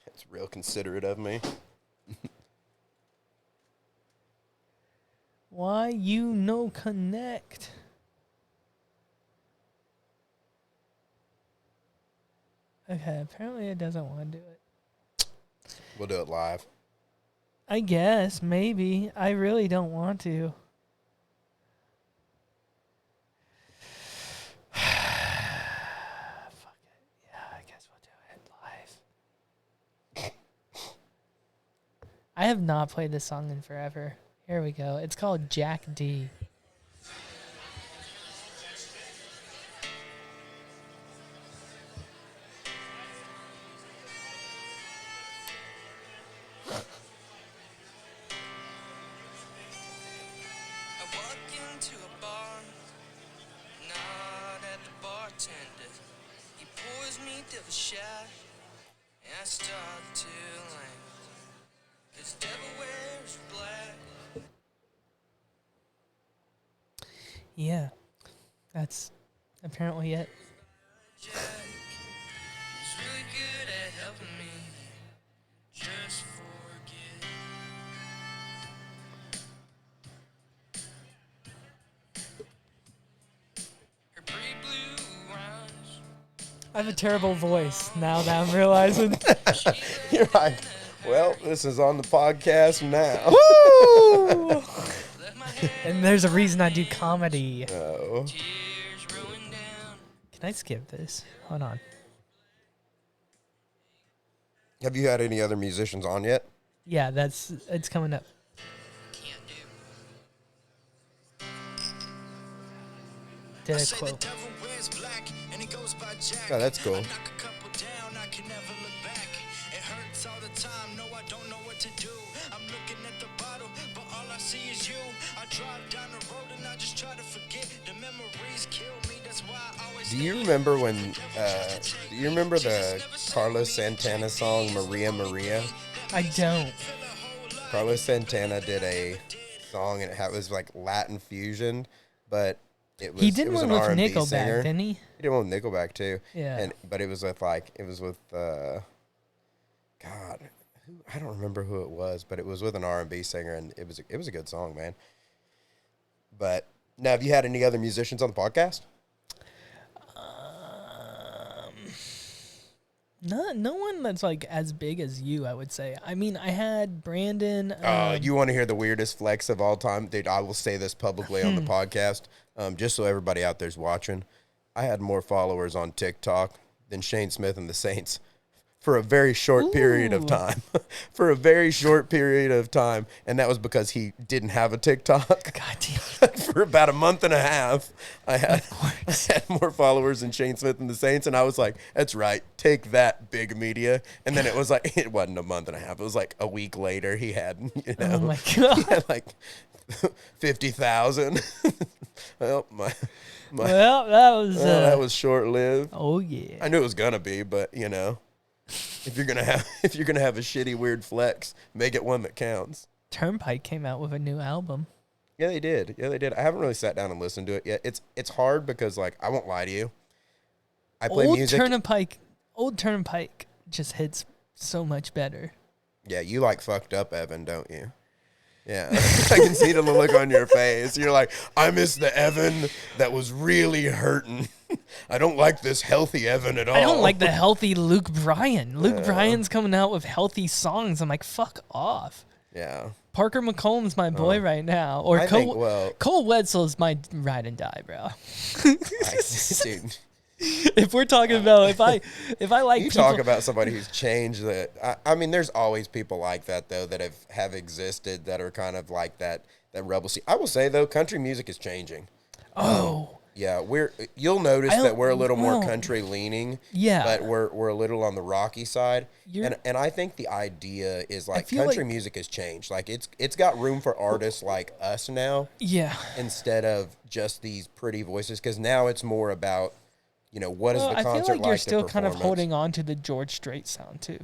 It's real considerate of me. Why you no connect? Okay, apparently it doesn't want to do it. We'll do it live. I guess, maybe. I really don't want to. Fuck it. Yeah, I guess we'll do it live. I have not played this song in forever. Here we go. It's called Jack D. Yeah, that's apparently it. I have a terrible voice now that I'm realizing. You're like, well, this is on the podcast now. Woo! And there's a reason I do comedy. Oh. Can I skip this? Hold on. Have you had any other musicians on yet? Yeah, it's coming up. Did I quote? Oh, that's cool. Do you remember when? Do you remember the Carlos Santana song "Maria Maria"? I don't. Carlos Santana did a song and it was like Latin fusion, but it was He did it was one an with R&B Nickelback, singer. didn't he? He did one with Nickelback too. Yeah. But it was with God, I don't remember who it was, but it was with an R&B singer, and it was a good song, man. But now, have you had any other musicians on the podcast? No one that's like as big as you, I would say. I mean, I had Brandon. You want to hear the weirdest flex of all time? Dude, I will say this publicly on the podcast, just so everybody out there's watching. I had more followers on TikTok than Shane Smith and the Saints for a very short period of time. For a very short period of time. And that was because he didn't have a TikTok. God damn. For about a month and a half, I had more followers than Shane Smith and the Saints. And I was like, that's right. Take that, big media. And then it was like, it wasn't a month and a half. It was like a week later he had, Oh my God. he had like 50,000. Well, Well, that was short-lived. Oh yeah. I knew it was gonna be, but if you're gonna have a shitty weird flex, make it one that counts. Turnpike came out with a new album. Yeah, they did. I haven't really sat down and listened to it yet. It's hard because, like, I won't lie to you. I play music. Old Turnpike just hits so much better. Yeah, you like fucked up Evan, don't you? Yeah, I can see the look on your face. You're like, I miss the Evan that was really hurting. I don't like this healthy Evan at all. I don't like the healthy Luke Bryan. Luke Bryan's coming out with healthy songs. I'm like, fuck off. Yeah. Parker McCollum's my boy right now. Or Cole Wetzel's my ride and die, bro. Dude, If we're talking about if I like you people, talk about somebody who's changed that. I mean, there's always people like that though that have existed that are kind of like that rebel. I will say though, country music is changing. Yeah, you'll notice that we're a little more country leaning. Yeah, but we're a little on the rocky side. And I think the idea is like country music has changed. Like it's got room for artists like us now. Yeah. Instead of just these pretty voices, because now it's more about, you know, what is the concert like? I feel like you're still the kind of holding on to the George Strait sound too.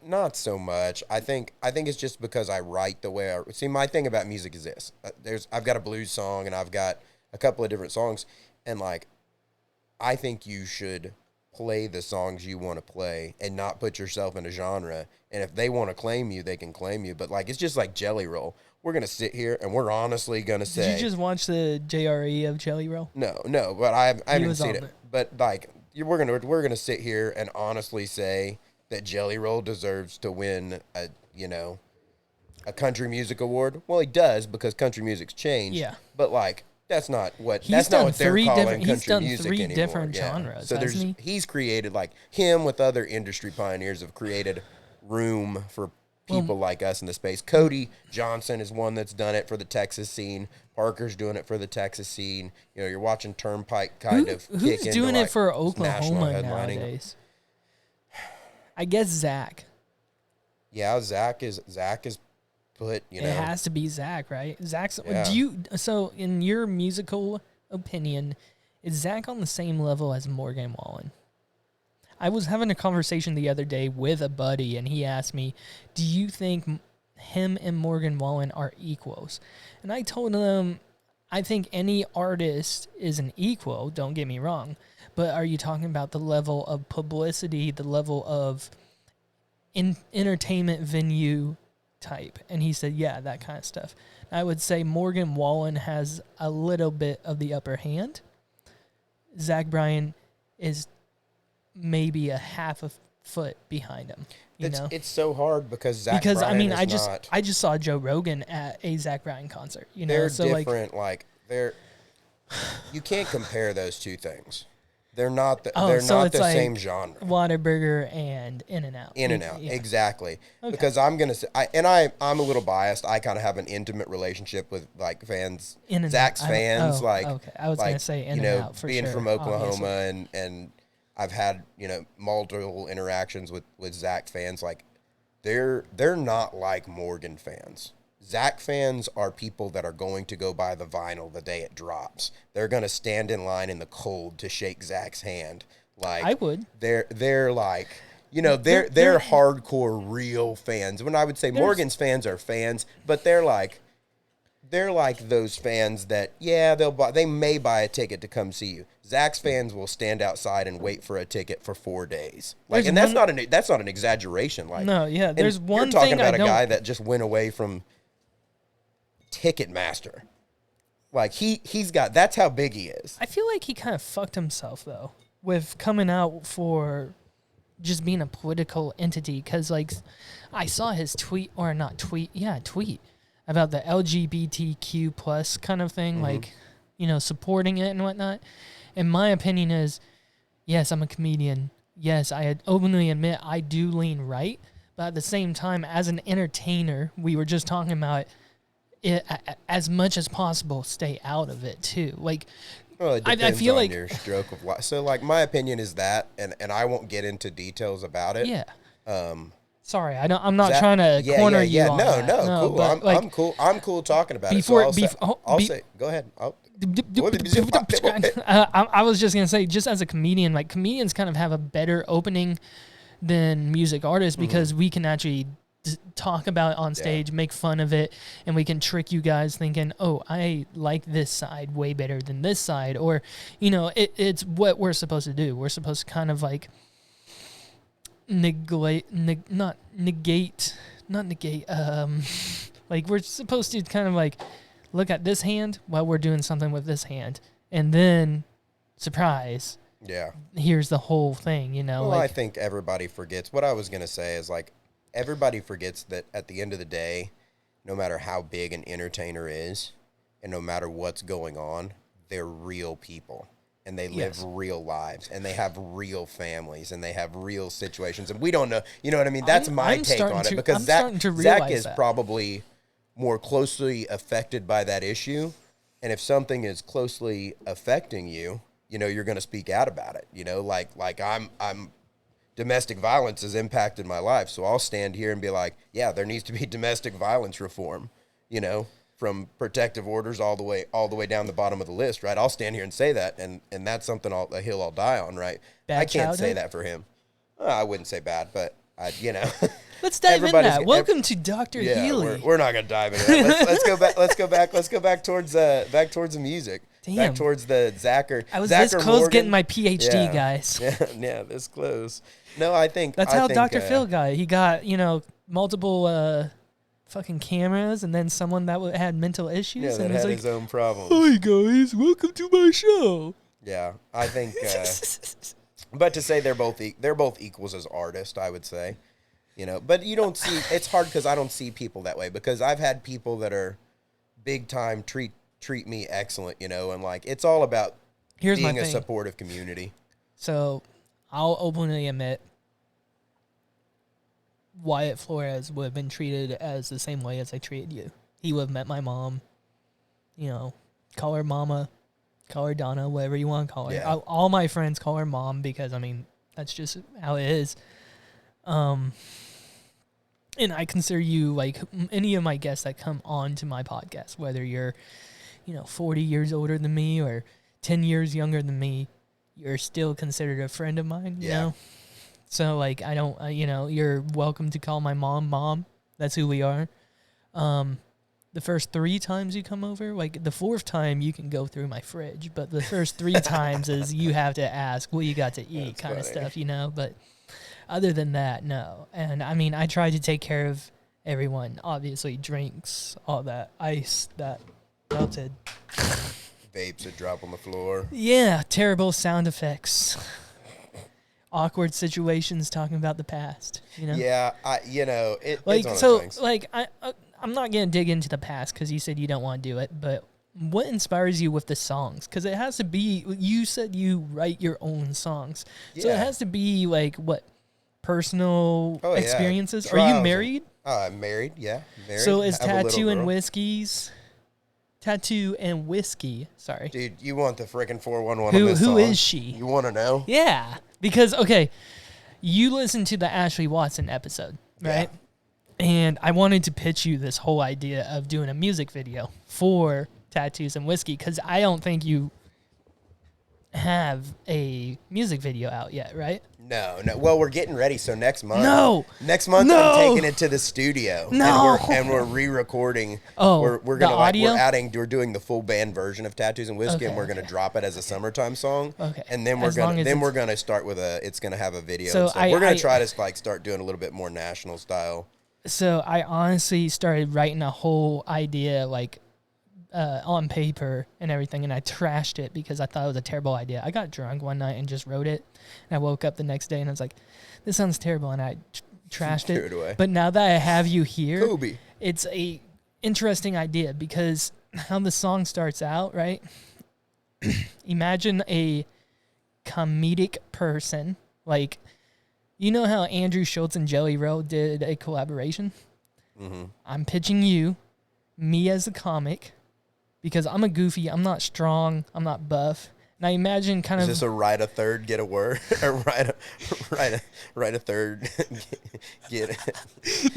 Not so much. I think it's just because I write the way I see. My thing about music is this: I've got a blues song and I've got a couple of different songs, and like, I think you should play the songs you want to play and not put yourself in a genre. And if they want to claim you, they can claim you. But like, it's just like Jelly Roll. We're gonna sit here and we're honestly gonna say. Did you just watch the JRE of Jelly Roll? No, but I haven't seen it. But like, we're gonna sit here and honestly say that Jelly Roll deserves to win a country music award. Well, he does, because country music's changed. Yeah. But like, that's not what they're calling country music He's done anymore. three different genres. So hasn't he's created, like him with other industry pioneers have created room for people like us in the space. Cody Johnson is one that's done it for the Texas scene. Parker's doing it for the Texas scene. You know, you're watching Turnpike who's doing it for Oklahoma nowadays? I guess Zach. Yeah, Zach is put, you know. It has to be Zach, right? Zach's. Yeah. So in your musical opinion, is Zach on the same level as Morgan Wallen? I was having a conversation the other day with a buddy, and he asked me, do you think him and Morgan Wallen are equals? And I told him, I think any artist is an equal, don't get me wrong, but are you talking about the level of publicity, the level of entertainment venue type? And he said, yeah, that kind of stuff. I would say Morgan Wallen has a little bit of the upper hand. Zach Bryan is maybe a half a foot behind him. It's so hard because Zach Bryan I just saw Joe Rogan at a Zach Bryan concert. You know, they're different. You can't compare those two things. They're not the same genre. Whataburger and In-N-Out. In-N-Out, yeah. Exactly. Okay. Because I'm gonna say, I'm a little biased. I kind of have an intimate relationship with like fans, Zach's fans. Okay. I was gonna say In-N-Out for being sure, from Oklahoma obviously. and I've had multiple interactions with Zach fans. Like they're not like Morgan fans. Zach fans are people that are going to go buy the vinyl the day it drops. They're going to stand in line in the cold to shake Zach's hand. Like I would. They're like, they're hardcore real fans. When I would say Morgan's fans are fans, but they're like those fans that they may buy a ticket to come see you. Zach's fans will stand outside and wait for a ticket for 4 days. Like, and that's not an exaggeration. Like, no, yeah. There's one you're talking thing about a guy that just went away from Ticketmaster. Like that's how big he is. I feel like he kind of fucked himself though with coming out for just being a political entity, because like I saw his tweet about the LGBTQ plus kind of thing, like supporting it and whatnot. And my opinion is, yes, I'm a comedian. Yes, I openly admit I do lean right, but at the same time, as an entertainer, we were just talking about it, as much as possible, stay out of it too. Like, well, it depends I feel on like your stroke of life. So, like, my opinion is that, and I won't get into details about it. Yeah. Sorry, I'm not trying to corner you on that. No, cool. I'm cool. I'm cool talking about it. So I'll say, go ahead. I was just gonna say, just as a comedian, like comedians kind of have a better opening than music artists, because we can actually talk about it on stage, make fun of it, and we can trick you guys thinking, oh, I like this side way better than this side, or it's what we're supposed to do. We're supposed to kind of like negate like we're supposed to kind of like look at this hand while we're doing something with this hand, and then surprise, here's the whole thing. Well, I think everybody forgets. What I was gonna say is, like, everybody forgets that at the end of the day, no matter how big an entertainer is and no matter what's going on, they're real people. and they live real lives, and they have real families, and they have real situations, and we don't know. You know what I mean? That's my take on it, because Zach is probably more closely affected by that issue, and if something is closely affecting you, you know, you're going to speak out about it. You know, like I'm domestic violence has impacted my life, so I'll stand here and be like, yeah, there needs to be domestic violence reform. You know, from protective orders all the way down the bottom of the list, right? I'll stand here and say that, and that's something a hill I'll die on, right? I can't say that for him. I wouldn't say bad, but you know. Let's dive into that. Welcome to Dr. Heley. We're not gonna dive into that. Let's go back. Let's go back towards the music. Damn. Back towards the Zach. I was this close getting my PhD, guys. Yeah, this close. No, I think that's how Dr. Phil got. He got, you know, multiple fucking cameras, and then someone that had mental issues. Yeah, that and had like, his own problems. Hi guys, welcome to my show. Yeah, I think. But to say they're both equals as artists, I would say. You know, but you don't see. It's hard because I don't see people that way, because I've had people that are big time treat me excellent. You know, and like it's all about being a supportive community. So, I'll openly admit, Wyatt Flores would have been treated as the same way as I treated you. He would have met my mom, you know, call her mama, call her Donna, whatever you want to call her. Yeah. All my friends call her mom because, I mean, that's just how it is. And I consider you, like, any of my guests that come on to my podcast, whether you're, you know, 40 years older than me or 10 years younger than me, you're still considered a friend of mine, you know? So, like, I don't, you know, you're welcome to call my mom. That's who we are. The first 3 times you come over, like, the 4th time you can go through my fridge, but the first 3 times is you have to ask what you got to eat. That's kind of stuff, you know? But other than that, no. And, I mean, I try to take care of everyone. Obviously, drinks, all that, ice that melted. Vapes that drop on the floor. Yeah, terrible sound effects. Awkward situations talking about the past, you know? Yeah, you know, it's like, one so, of those things. like, I'm not going to dig into the past because you said you don't want to do it, but what inspires you with the songs? Because it has to be, you said you write your own songs. Yeah. So it has to be, like, what, personal experiences? Trials. Are you married? I'm married, yeah. Married. So is Tattoo and Whiskey, sorry. Dude, you want the freaking 411 on this song? Who is she? You want to know? Yeah, because, okay, you listened to the Ashley Watson episode, right? Yeah. And I wanted to pitch you this whole idea of doing a music video for Tattoos and Whiskey, because I don't think you have a music video out yet, right? No. Well, we're getting ready, so next month. Next month No. I'm taking it to the studio. No. And we're re-recording. Oh, we're the gonna audio? We're doing the full band version of Tattoos and Whiskey, and we're gonna drop it as a summertime song. Okay. And then we're gonna start with it's gonna have a video. So and stuff. We're gonna try to like start doing a little bit more national style. So I honestly started writing a whole idea, like, on paper and everything, and I trashed it because I thought it was a terrible idea. I got drunk one night and just wrote it, and I woke up the next day and I was like, this sounds terrible, and I trashed it. Away. But now that I have you here, Kobe. It's a interesting idea because how the song starts out, right? Imagine a comedic person, like, you know how Andrew Schultz and Jelly Roll did a collaboration? Mm-hmm. I'm pitching you, me as a comic, because I'm a goofy, I'm not strong, I'm not buff. Now imagine kind of... Is this a write a third, get a word? Or write a third, get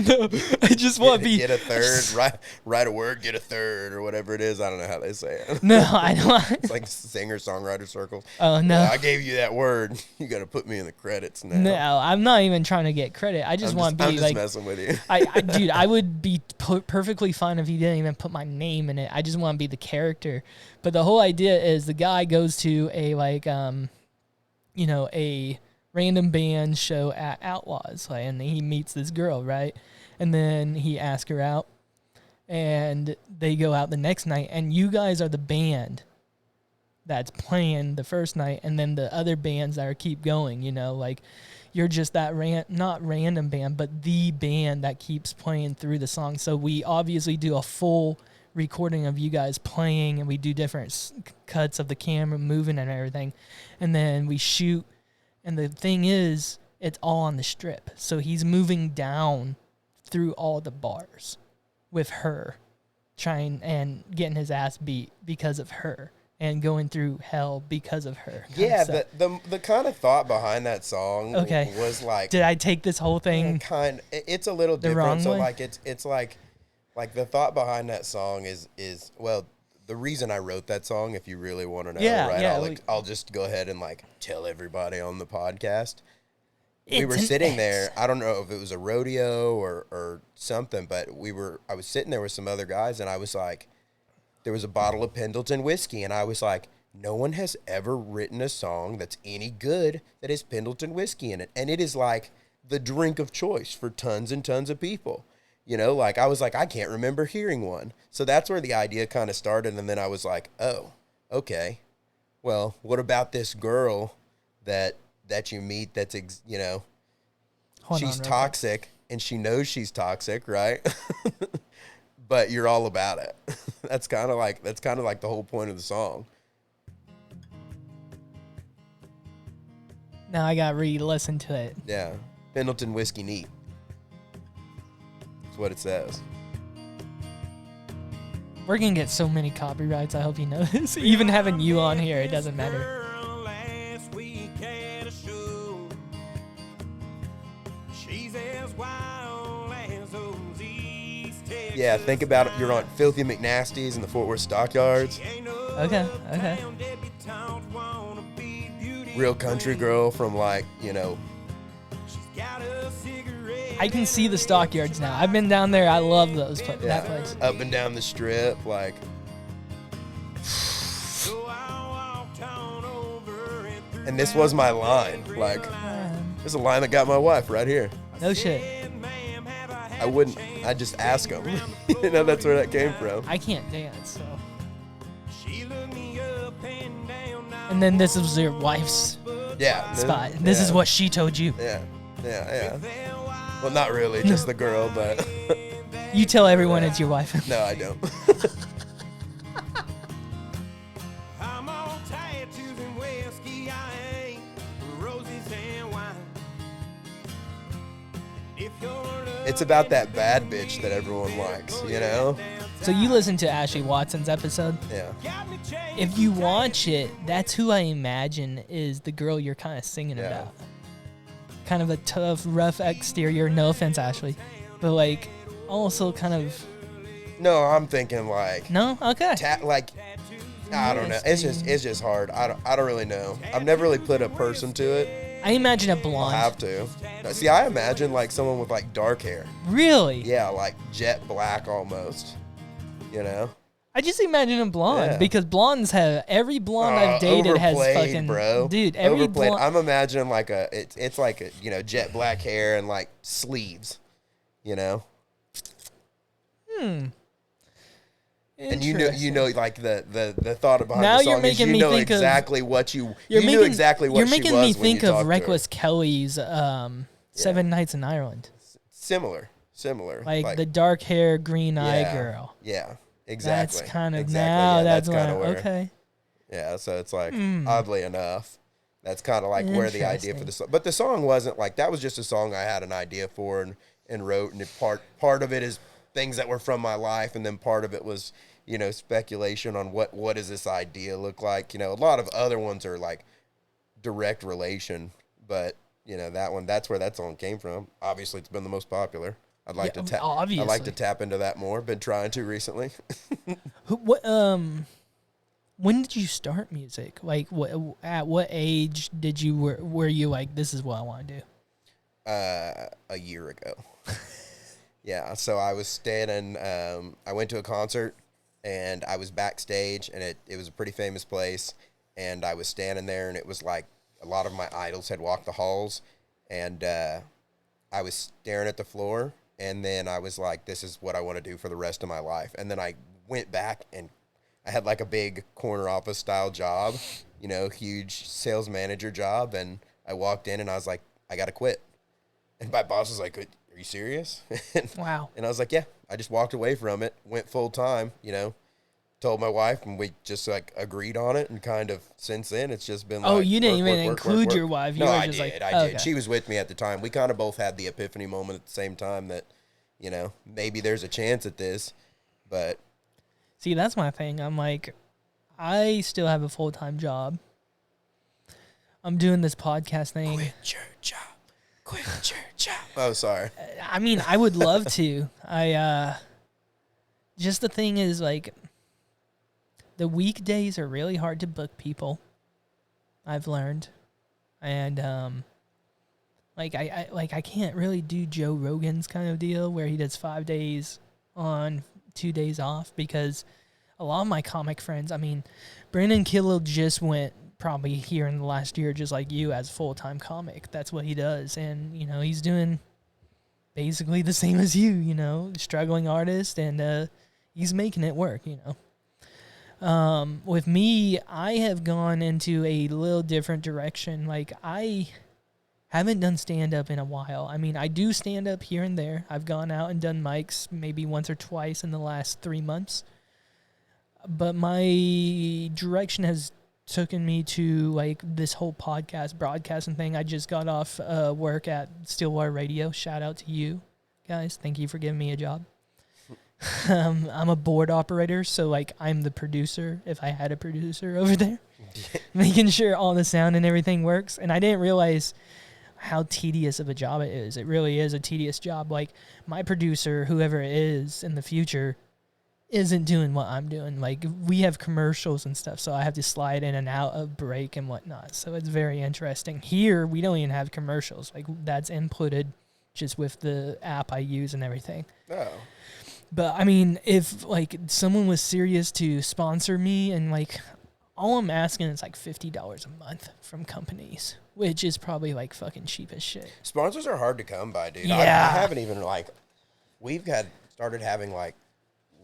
No, I just want to be... Get a third, write a word, get a third, or whatever it is. I don't know how they say it. No, I don't... It's like singer-songwriter circles. Oh, no. I gave you that word. You got to put me in the credits now. No, I'm not even trying to get credit. I just want to be I'm just like... messing with you. Dude, I would be perfectly fine if you didn't even put my name in it. I just want to be the character. But the whole idea is the guy goes to a, like, you know, a random band show at Outlaws, like, and he meets this girl, right? And then he asks her out, and they go out the next night, and you guys are the band that's playing the first night, and then the other bands that are keep going, you know, like, you're just that not random band, but the band that keeps playing through the song. So we obviously do a full recording of you guys playing, and we do different cuts of the camera moving and everything, and then we shoot. And the thing is, it's all on the strip, so he's moving down through all the bars with her, trying and getting his ass beat because of her, and going through hell because of her. Yeah, the kind of thought behind that song was like, did I take this whole thing it's a little different. wrong way? Like it's like the thought behind that song is well, the reason I wrote that song, if you really want to know, right? I'll just go ahead and like tell everybody on the podcast. We were sitting there. I don't know if it was a rodeo or something, but I was sitting there with some other guys, and I was like, there was a bottle of Pendleton whiskey, and I was like, no one has ever written a song that's any good that has Pendleton whiskey in it. And it is like the drink of choice for tons and tons of people. You know, like I was like, I can't remember hearing one. So that's where the idea kind of started. And then I was like, oh, okay. Well, what about this girl that you meet that's, she's toxic and she knows she's toxic, right? But you're all about it. That's kind of like the whole point of the song. Now I got re-listen to it. Yeah. Pendleton whiskey neat. That's what it says. We're going to get so many copyrights. I hope you know this. Even having you on here, it doesn't matter. Yeah, think about it. You're on Filthy McNasty's in the Fort Worth Stockyards. Okay. Real country girl from I can see the Stockyards now. I've been down there. I love that place. Up and down the strip, like. And this was my line. Like, this is a line that got my wife right here. No shit. I'd just ask them. That's where that came from. I can't dance, so. And then this was your wife's spot. This is what she told you. Yeah. Well, not really, just the girl, but. You tell everyone it's your wife. No, I don't. It's about that bad bitch that everyone likes, you know? So you listened to Ashley Watson's episode? Yeah. If you watch it, that's who I imagine is the girl you're kind of singing about. Kind of a tough, rough exterior. No offense, Ashley. But, like, also kind of... No, I'm thinking, like... No? Okay. I don't know. It's just hard. I don't really know. I've never really put a person to it. I imagine a blonde. I'll have to. See, I imagine, like, someone with, like, dark hair. Really? Yeah, like jet black almost. You know? I just imagine a blonde because blondes have... Every blonde I've dated has fucking... Bro. Dude, every blonde... I'm imagining, like, it's like a, jet black hair and, like, sleeves. You know? And you know, like the thought behind now the song you're making is me think exactly of, what you you're knew exactly what you're she making was me when think you of talked Reckless to her. Kelly's 7 Nights in Ireland. Similar. Like the dark hair, green eye girl. Yeah, exactly. That's kind of exactly. now. Yeah, that's kind of where, okay. Yeah, so it's like oddly enough, that's kind of like where the idea for the song. But the song wasn't like that. Was just a song I had an idea for and wrote, and part of it is things that were from my life, and then part of it was speculation on what does this idea look like. A lot of other ones are like direct relation, but that one, that's where that song came from. Obviously, it's been the most popular. I'd like to tap into that more. Been trying to recently. When did you start music? Like, at what age did you were you like, this is what I want to do? A year ago. Yeah, so I was standing. I went to a concert, and I was backstage, and it was a pretty famous place, and I was standing there, and it was like a lot of my idols had walked the halls, and I was staring at the floor. And then I was like, this is what I want to do for the rest of my life. And then I went back and I had like a big corner office style job, huge sales manager job. And I walked in and I was like, I got to quit. And my boss was like, are you serious? Wow. And I was like, yeah, I just walked away from it, went full time, told my wife, and we just like agreed on it, and kind of since then it's just been Oh, like, you didn't work, even work, work, include work, your work. wife. You No, were I just did. like, I okay. did. She was with me at the time. We kind of both had the epiphany moment at the same time that, maybe there's a chance at this, but. See, that's my thing. I'm like, I still have a full-time job. I'm doing this podcast thing. Quit your job. Quit your job. Oh, sorry. I mean, I would love to. Just the thing is, like, the weekdays are really hard to book people. I've learned. And, I can't really do Joe Rogan's kind of deal where he does 5 days on, 2 days off, because a lot of my comic friends, I mean, Brandon Killow just went probably here in the last year, just like you, as full-time comic. That's what he does. And, he's doing basically the same as you, struggling artist, and he's making it work, With me, I have gone into a little different direction. Like, I haven't done stand-up in a while. I mean, I do stand-up here and there. I've gone out and done mics maybe once or twice in the last 3 months. But my direction has taken me to, like, this whole podcast, broadcasting thing. I just got off work at Stillwater Radio. Shout out to you guys. Thank you for giving me a job. I'm a board operator, so, like, I'm the producer, if I had a producer over there, making sure all the sound and everything works. And I didn't realize how tedious of a job it is. It really is a tedious job. Like, my producer, whoever it is in the future, isn't doing what I'm doing. Like, we have commercials and stuff, so I have to slide in and out of break and whatnot. So it's very interesting. Here, we don't even have commercials. Like, that's inputted just with the app I use and everything. Oh. But, I mean, if, like, someone was serious to sponsor me, and, like, all I'm asking is, like, $50 a month from companies, which is probably, like, fucking cheap as shit. Sponsors are hard to come by, dude. Yeah. I haven't even, like, we've started having, like,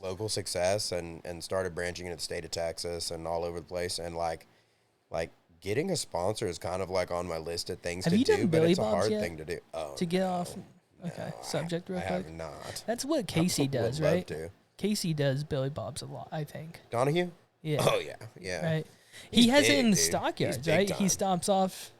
local success and started branching into the state of Texas and all over the place. And, like getting a sponsor is kind of, like, on my list of things Have to you do, done but Billy it's a Bob's hard yet? thing to do. Oh, To get off, okay, subject real I quick. have not. That's what Casey Would does, love right? to. Casey does Billy Bob's a lot, I think. Donahue? Yeah. Oh, yeah. Right. He's He has it big, in the dude. stockyards, He's big right? time. He stops off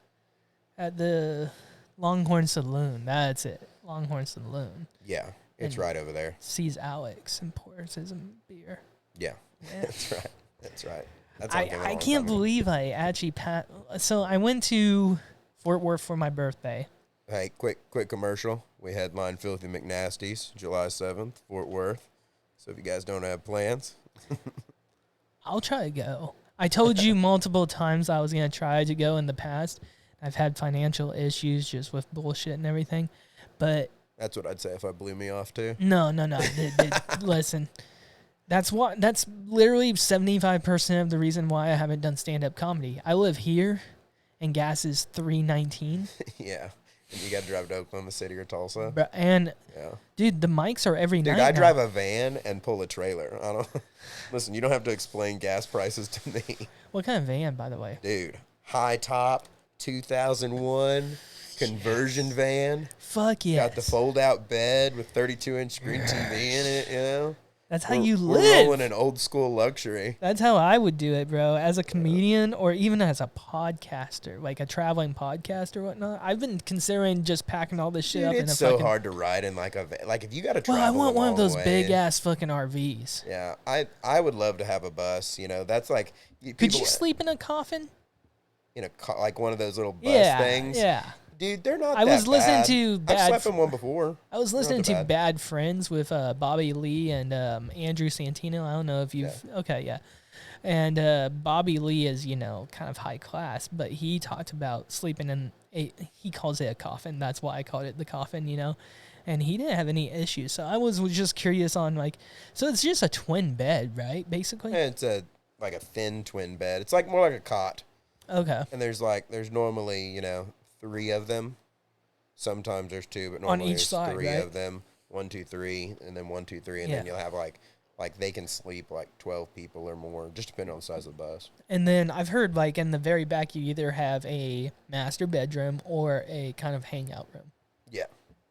at the Longhorn Saloon. That's it. Longhorn Saloon. Yeah, it's And right over there. Sees Alex and pours his beer. Yeah, Yeah. that's right. That's right. That's how it came out a I long can't time ago. believe I actually so I went to Fort Worth for my birthday. Hey, quick commercial. We headlined Filthy McNasty's July 7th, Fort Worth. So if you guys don't have plans. I'll try to go. I told you multiple times I was going to try to go in the past. I've had financial issues just with bullshit and everything. But That's what I'd say if I blew me off too. no. Listen, that's literally 75% of the reason why I haven't done stand-up comedy. I live here, and gas is $3.19. Yeah. And you got to drive to Oklahoma City or Tulsa. And, Yeah. dude, the mics are every night Dude, I now. drive a van and pull a trailer. I don't. Listen, you don't have to explain gas prices to me. What kind of van, by the way? Dude, high top, 2001 conversion van. Fuck yeah. Got the fold-out bed with 32-inch screen TV in it, That's how We're- you We're live. rolling in old-school luxury. That's how I would do it, bro. As a comedian or even as a podcaster, like a traveling podcast or whatnot. I've been considering just packing all this shit Dude, up in a it's so fucking... hard to ride in like a van. Like if you got to travel Well, I want a one of long those way. big-ass fucking RVs. Yeah, I would love to have a bus. That's like Could people you sleep in a coffin? like one of those little bus Yeah, things. yeah. Dude, they're not. I that was listening bad. to I've Bad slept in one before. I was They're not listening that to bad. Bad Friends with Bobby Lee and Andrew Santino. I don't know if you've... Yeah. Okay, yeah. And Bobby Lee is, kind of high class, but he talked about sleeping in he calls it a coffin. That's why I called it the coffin, And he didn't have any issues. So I was just curious on, like... So it's just a twin bed, right, basically? And it's like a thin twin bed. It's like more like a cot. Okay. And there's normally 3 of them. Sometimes there's 2, but normally each there's side, 3 right? of them. 1, 2, 3, and then 1, 2, 3, and Yeah. then you'll have like they can sleep like 12 people or more, just depending on the size of the bus. And then I've heard, like, in the very back, you either have a master bedroom or a kind of hangout room. Yeah,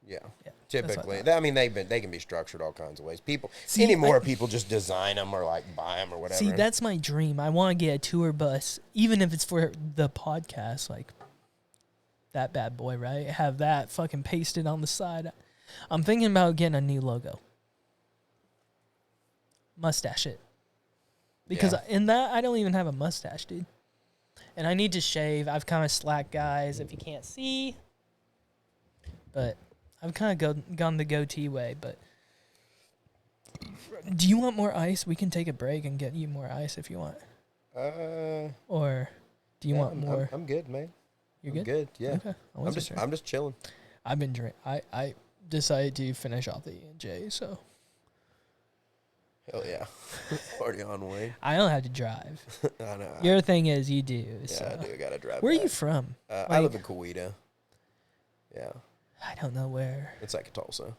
yeah. Yeah. Typically, I mean, they can be structured all kinds of ways. People people just design them or like buy them or whatever. See, that's my dream. I want to get a tour bus, even if it's for the podcast, like that bad boy, right? Have that fucking pasted on the side. I'm thinking about getting a new logo. Mustache it. Because in that, I don't even have a mustache, dude. And I need to shave. I've kind of slacked, guys, if you can't see. But I've kind of gone the goatee way. But do you want more ice? We can take a break and get you more ice if you want. Or do you want more? I'm good, man. You're good? Good, yeah. Okay. I'm just chilling. I've been drinking. I decided to finish off the E&J, so. Hell yeah. Already on way. I don't have to drive. I know. Your thing is you do. Yeah, So. I do. Got to drive. Where back. are you from? I live in Coweta. Yeah. I don't know where. It's like Tulsa.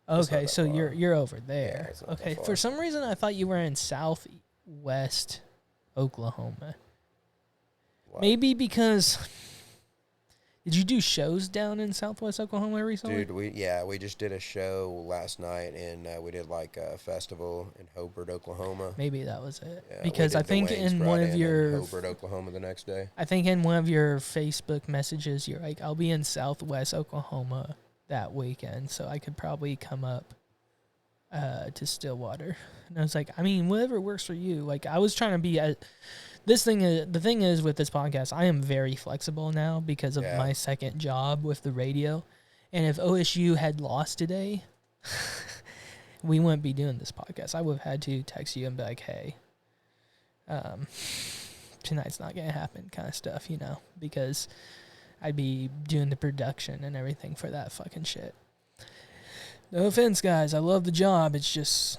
Okay, so you're over there. Yeah, okay, for some reason I thought you were in southwest Oklahoma. What? Maybe because did you do shows down in southwest Oklahoma recently? Dude, we just did a show last night, and we did like a festival in Hobart, Oklahoma. Maybe that was it. Yeah, because I think in one of your Hobart, Oklahoma the next day. I think in one of your Facebook messages you're like, I'll be in southwest Oklahoma that weekend, so I could probably come up to Stillwater. And I was like, I mean, whatever works for you. Like, I was trying to be the thing is with this podcast, I am very flexible now because of my second job with the radio. And if OSU had lost today, we wouldn't be doing this podcast. I would have had to text you and be like, hey, tonight's not going to happen kind of stuff, because I'd be doing the production and everything for that fucking shit. No offense, guys. I love the job. It's just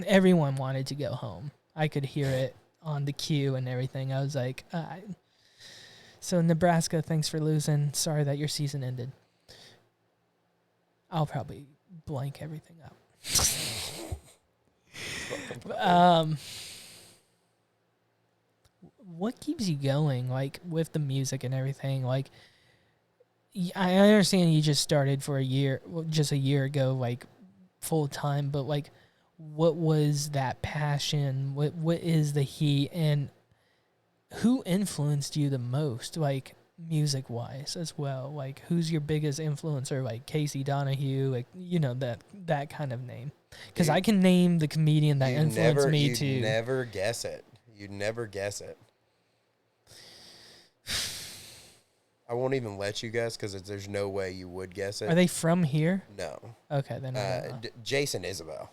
everyone wanted to go home. I could hear it on the queue and everything. I was like, so Nebraska, thanks for losing. Sorry that your season ended. I'll probably blank everything up. What keeps you going, like, with the music and everything? Like, I understand you just started for just a year ago, like, full time, but, like, what was that passion? What is the heat? And who influenced you the most, like, music-wise as well? Like, who's your biggest influencer? Like, Casey Donahue, like, that kind of name. Because I can name the comedian that influenced me, too. You'd never guess it. You'd never guess it. I won't even let you guess because there's no way you would guess it. Are they from here? No. Okay, then Jason Isabel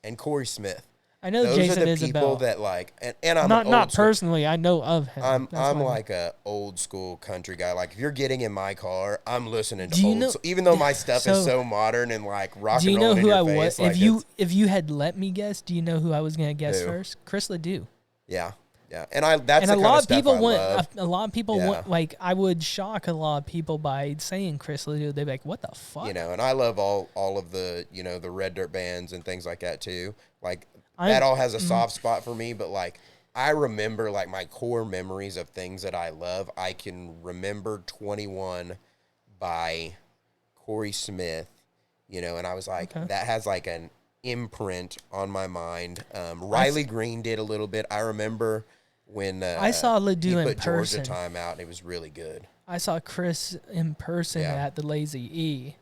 and Corey Smith. I know Those Jason are the Isabel. people that like, and I'm not personally. I know of him. I'm like a old school country guy. Like if you're getting in my car, I'm listening to old. Even though my stuff is so modern and like rock and roll in your face. Do you know who I was? If you had let me guess, do you know who I was gonna guess first? Chris Ledoux. Yeah. Yeah, that's a lot of people want. A lot of people want. Like, I would shock a lot of people by saying Chris Ledoux. They'd be like, "What the fuck?" And I love all of the the Red Dirt bands and things like that too. Like that all has a soft spot for me. But like I remember like my core memories of things that I love. I can remember 21 by Corey Smith. And I was like, that has like an imprint on my mind. Riley Green did a little bit. I remember. When I saw Ledoux in person, Georgia Time out, and it was really good. I saw Chris in person at the Lazy E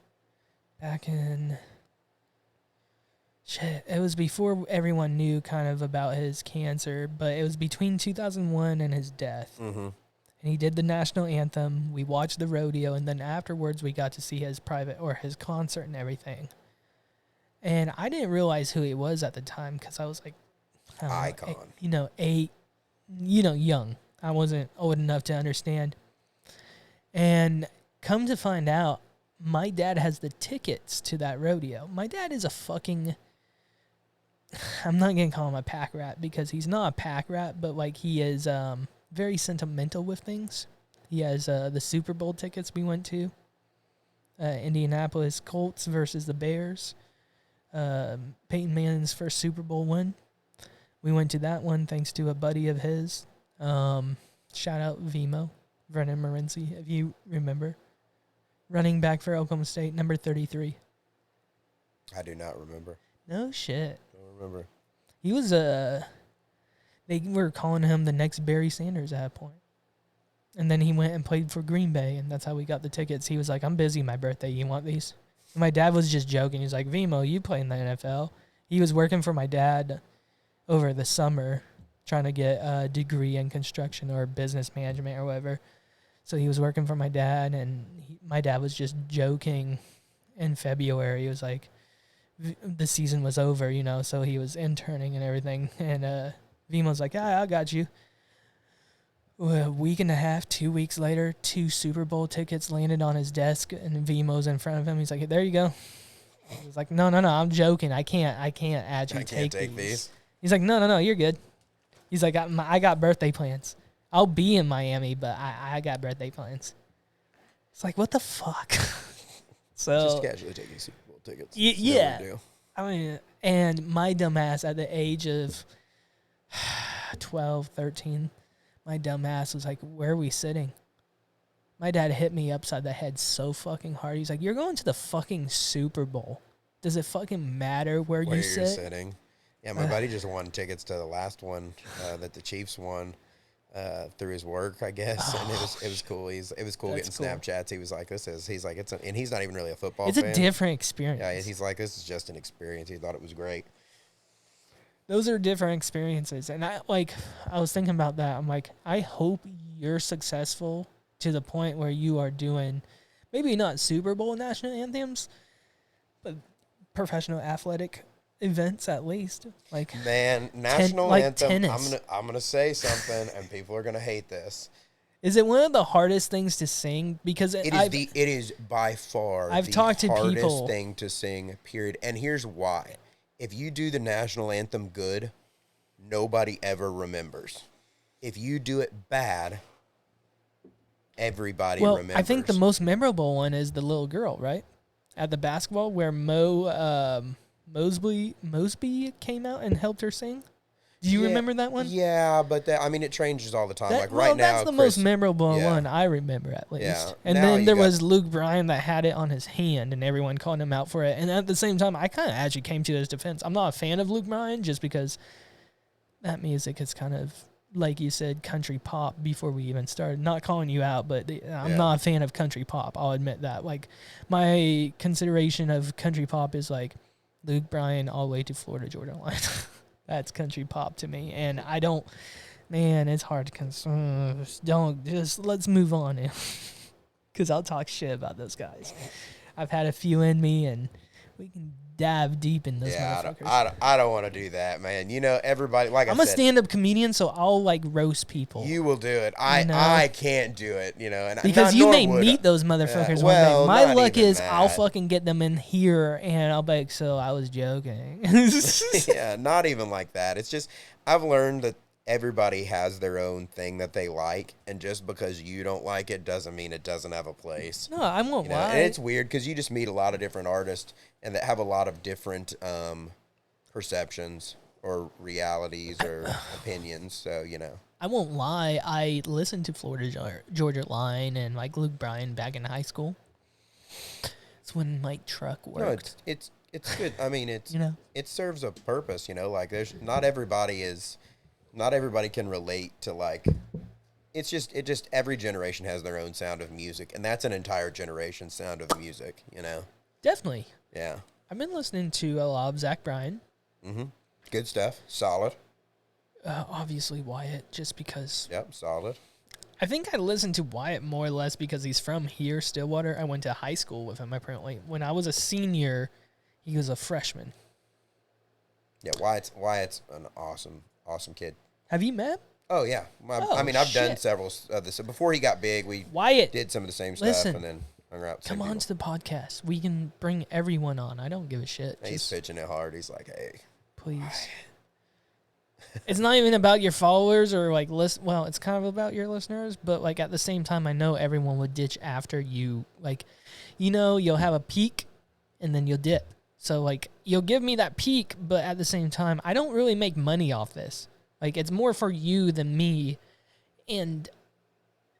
back in it was before everyone knew kind of about his cancer, but it was between 2001 and his death. Mm-hmm. And he did the national anthem. We watched the rodeo, and then afterwards we got to see his his concert and everything. And I didn't realize who he was at the time because I was like, icon. Young. I wasn't old enough to understand. And come to find out, my dad has the tickets to that rodeo. My dad is a fucking... I'm not going to call him a pack rat because he's not a pack rat, but like he is very sentimental with things. He has the Super Bowl tickets we went to. Indianapolis Colts versus the Bears. Peyton Manning's first Super Bowl win. We went to that one thanks to a buddy of his. Shout out Venmo, Vernon Morency, if you remember. running back for Oklahoma State, number 33. I do not remember. No shit. Don't remember. He was they were calling him the next Barry Sanders at that point. And then he went and played for Green Bay, and that's how we got the tickets. He was like, I'm busy my birthday. You want these? And my dad was just joking. He's like, Vimo, you play in the NFL. He was working for my dad over the summer trying to get a degree in construction or business management or whatever. So he was working for my dad, and my dad was just joking in February. He was like, the season was over, you know, so he was interning and everything. And Vimo's like, I got you. A week and a half, 2 weeks later, 2 Super Bowl tickets landed on his desk, and Vimo's in front of him. He's like, there you go. He's like, no, I'm joking. I can't actually take these. He's like, no, you're good. He's like, I got birthday plans. I'll be in Miami, but I got birthday plans. It's like, what the fuck? So just casually taking Super Bowl tickets. Yeah. I mean, and my dumbass at the age of 12, 13, my dumbass was like, where are we sitting? My dad hit me upside the head so fucking hard. He's like, you're going to the fucking Super Bowl. Does it fucking matter where you sit? You're sitting. Yeah, my buddy just won tickets to the last one that the Chiefs won through his work, I guess, and it was cool. It was cool getting Snapchats. He was like, and he's not even really a football fan. It's a different experience. Yeah, he's like, this is just an experience. He thought it was great. Those are different experiences, and I was thinking about that. I'm like, I hope you're successful to the point where you are doing maybe not Super Bowl national anthems, but professional athletic events at least. Like, man, national anthem. Tennis. I'm gonna say something, and people are gonna hate this. Is it one of the hardest things to sing? Because it is by far I've the talked to hardest people. thing to sing. Period. And here's why. If you do the national anthem good, nobody ever remembers. If you do it bad, everybody remembers. I think the most memorable one is the little girl, right? At the basketball where Mosby came out and helped her sing. Do you remember that one? Yeah, but it changes all the time. Now, that's the most memorable one I remember at least. Yeah. And then there was Luke Bryan that had it on his hand, and everyone called him out for it. And at the same time, I kind of actually came to his defense. I'm not a fan of Luke Bryan just because that music is kind of, like you said, country pop before we even started. Not calling you out, but I'm not a fan of country pop. I'll admit that. Like, my consideration of country pop is like Luke Bryan all the way to Florida Georgia Line. That's country pop to me, and I don't. Man, it's hard to let's move on, because I'll talk shit about those guys. I've had a few in me, and we can dive deep in those motherfuckers. I don't want to do that, man. You know, everybody, like I'm a stand-up comedian, so I'll like roast people. You will do it. I can't do it, you know. And because you may meet those motherfuckers one day. My luck is I'll fucking get them in here, and I'll be like, so I was joking. Yeah, not even like that. It's just, I've learned that everybody has their own thing that they like, and just because you don't like it doesn't mean it doesn't have a place. No, I won't lie. And it's weird because you just meet a lot of different artists and that have a lot of different perceptions or realities or opinions. So, you know. I won't lie. I listened to Florida Georgia Line and like Luke Bryan back in high school. It's when Mike Truck worked. No, it's good. I mean, it serves a purpose. You know, like not everybody can relate to like. It just every generation has their own sound of music, and that's an entire generation's sound of music. You know. Definitely. Yeah. I've been listening to a lot of Zach Bryan. Mm-hmm. Good stuff. Solid. Obviously Wyatt, just because. Yep, solid. I think I listened to Wyatt more or less because he's from here, Stillwater. I went to high school with him, apparently. When I was a senior, he was a freshman. Yeah, Wyatt's an awesome kid. Have you met him? Oh, yeah. I've done several of this. So before he got big, Wyatt did some of the same stuff, and then hung out with come on to the podcast. We can bring everyone on. I don't give a shit. He's pitching it hard. He's like, hey. Please. It's not even about your followers or like well, it's kind of about your listeners, but like at the same time, I know everyone would ditch after you. Like, you know, you'll have a peak and then you'll dip. So like you'll give me that peak, but at the same time, I don't really make money off this. Like it's more for you than me. And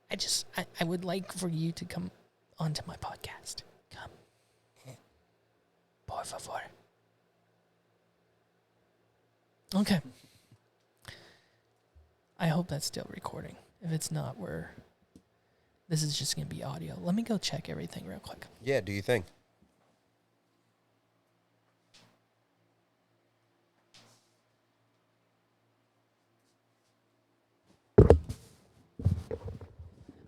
I would like for you to come onto my podcast. Come. Por favor. Okay. I hope that's still recording. If it's not, this is just going to be audio. Let me go check everything real quick. Yeah, do you think?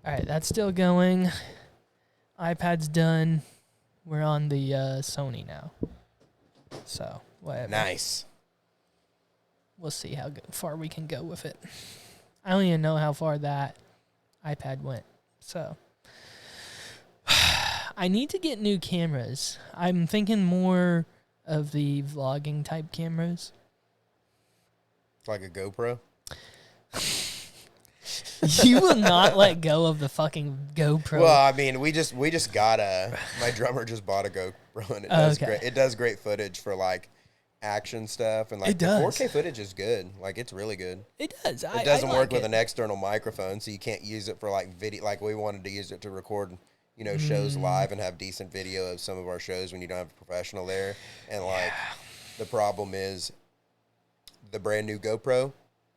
All right, that's still going. iPad's done. We're on the Sony now. So, whatever. Nice. We'll see how far we can go with it. I don't even know how far that iPad went. So, I need to get new cameras. I'm thinking more of the vlogging type cameras. Like a GoPro? You will not let go of the fucking GoPro. Well, I mean, we just got my drummer just bought a GoPro, and it does great. It does great footage for like action stuff, and like it the does. 4K footage is good. Like, it's really good. It does. It doesn't work with an external microphone, so you can't use it for like video. Like, we wanted to use it to record, shows live and have decent video of some of our shows when you don't have a professional there. And like, the problem is the brand new GoPro,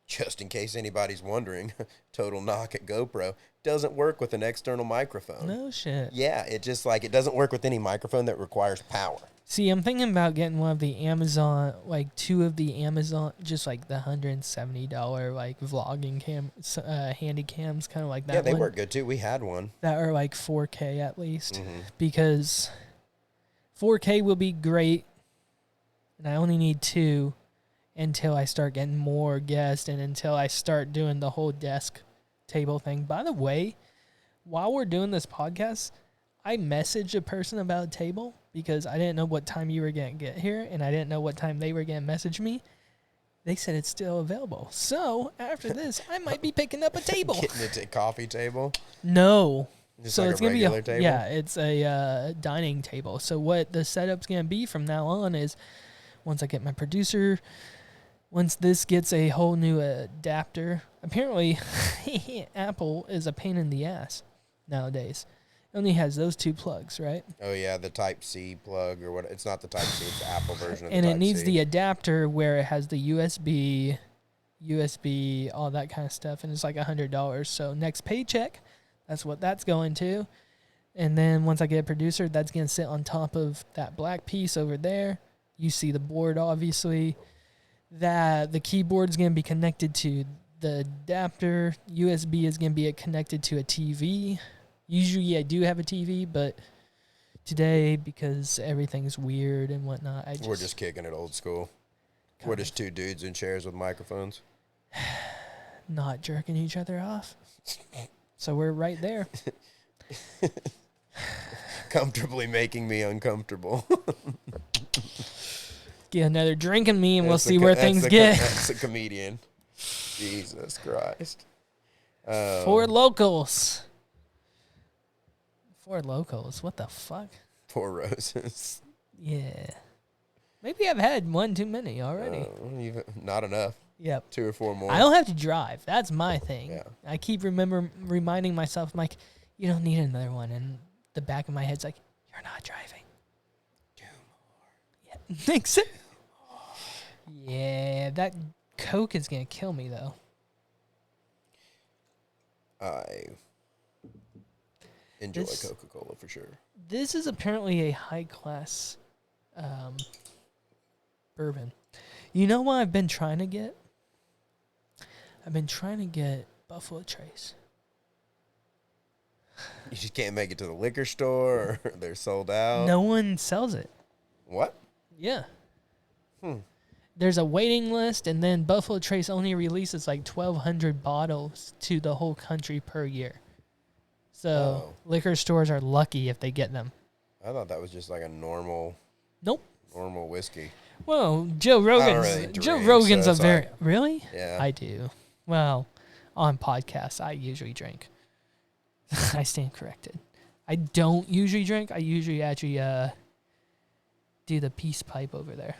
just in case anybody's wondering, total knock at GoPro, doesn't work with an external microphone. No shit. Yeah, it just like, it doesn't work with any microphone that requires power. See, I'm thinking about getting one of the Amazon, like two of the Amazon, just like the $170 like vlogging handy cams, kind of like that. Yeah, they one, work good too. We had one that are like 4K at least, because 4K will be great, and I only need 2 until I start getting more guests and until I start doing the whole desk table thing. By the way, while we're doing this podcast, I messaged a person about a table because I didn't know what time you were going to get here, and I didn't know what time they were going to message me. They said it's still available. So after this, I might be picking up a table. Getting it a coffee table? No. Just so like it's a gonna be regular table? Yeah, it's a dining table. So what the setup's gonna be from now on is, once I get my producer, once this gets a whole new adapter. Apparently, Apple is a pain in the ass nowadays. It only has those 2 plugs, right? Oh yeah, the Type-C plug or what? It's not the Type-C; it's the Apple version of and the Type-C. it needs the adapter where it has the USB, all that kind of stuff, and it's like $100. So next paycheck, that's what that's going to. And then once I get a producer, that's going to sit on top of that black piece over there. You see the board, obviously. That the keyboard's going to be connected to the adapter. USB is going to be connected to a TV. Usually I do have a TV, but today, because everything's weird and whatnot, we're just kicking it old school. We're just 2 dudes in chairs with microphones. Not jerking each other off. So we're right there. Comfortably making me uncomfortable. Get another drink in me and we'll see where things get. That's a comedian. Jesus Christ. 4 locals. 4 locals. What the fuck? 4 roses. Yeah. Maybe I've had one too many already. Not enough. Yep. 2 or 4 more. I don't have to drive. That's my thing. Yeah. I keep reminding myself, I'm like, you don't need another one. And the back of my head's like, you're not driving. 2 more. Yeah. Thanks. Yeah, that Coke is going to kill me, though. I enjoy Coca-Cola for sure. This is apparently a high-class bourbon. You know what I've been trying to get? I've been trying to get Buffalo Trace. You just can't make it to the liquor store, or they're sold out. No one sells it. What? Yeah. There's a waiting list, and then Buffalo Trace only releases like 1,200 bottles to the whole country per year. So liquor stores are lucky if they get them. I thought that was just like a normal whiskey. Well, Joe Rogan's a very... Really? Yeah. I do. Well, on podcasts, I usually drink. I stand corrected. I don't usually drink. I usually actually do the peace pipe over there.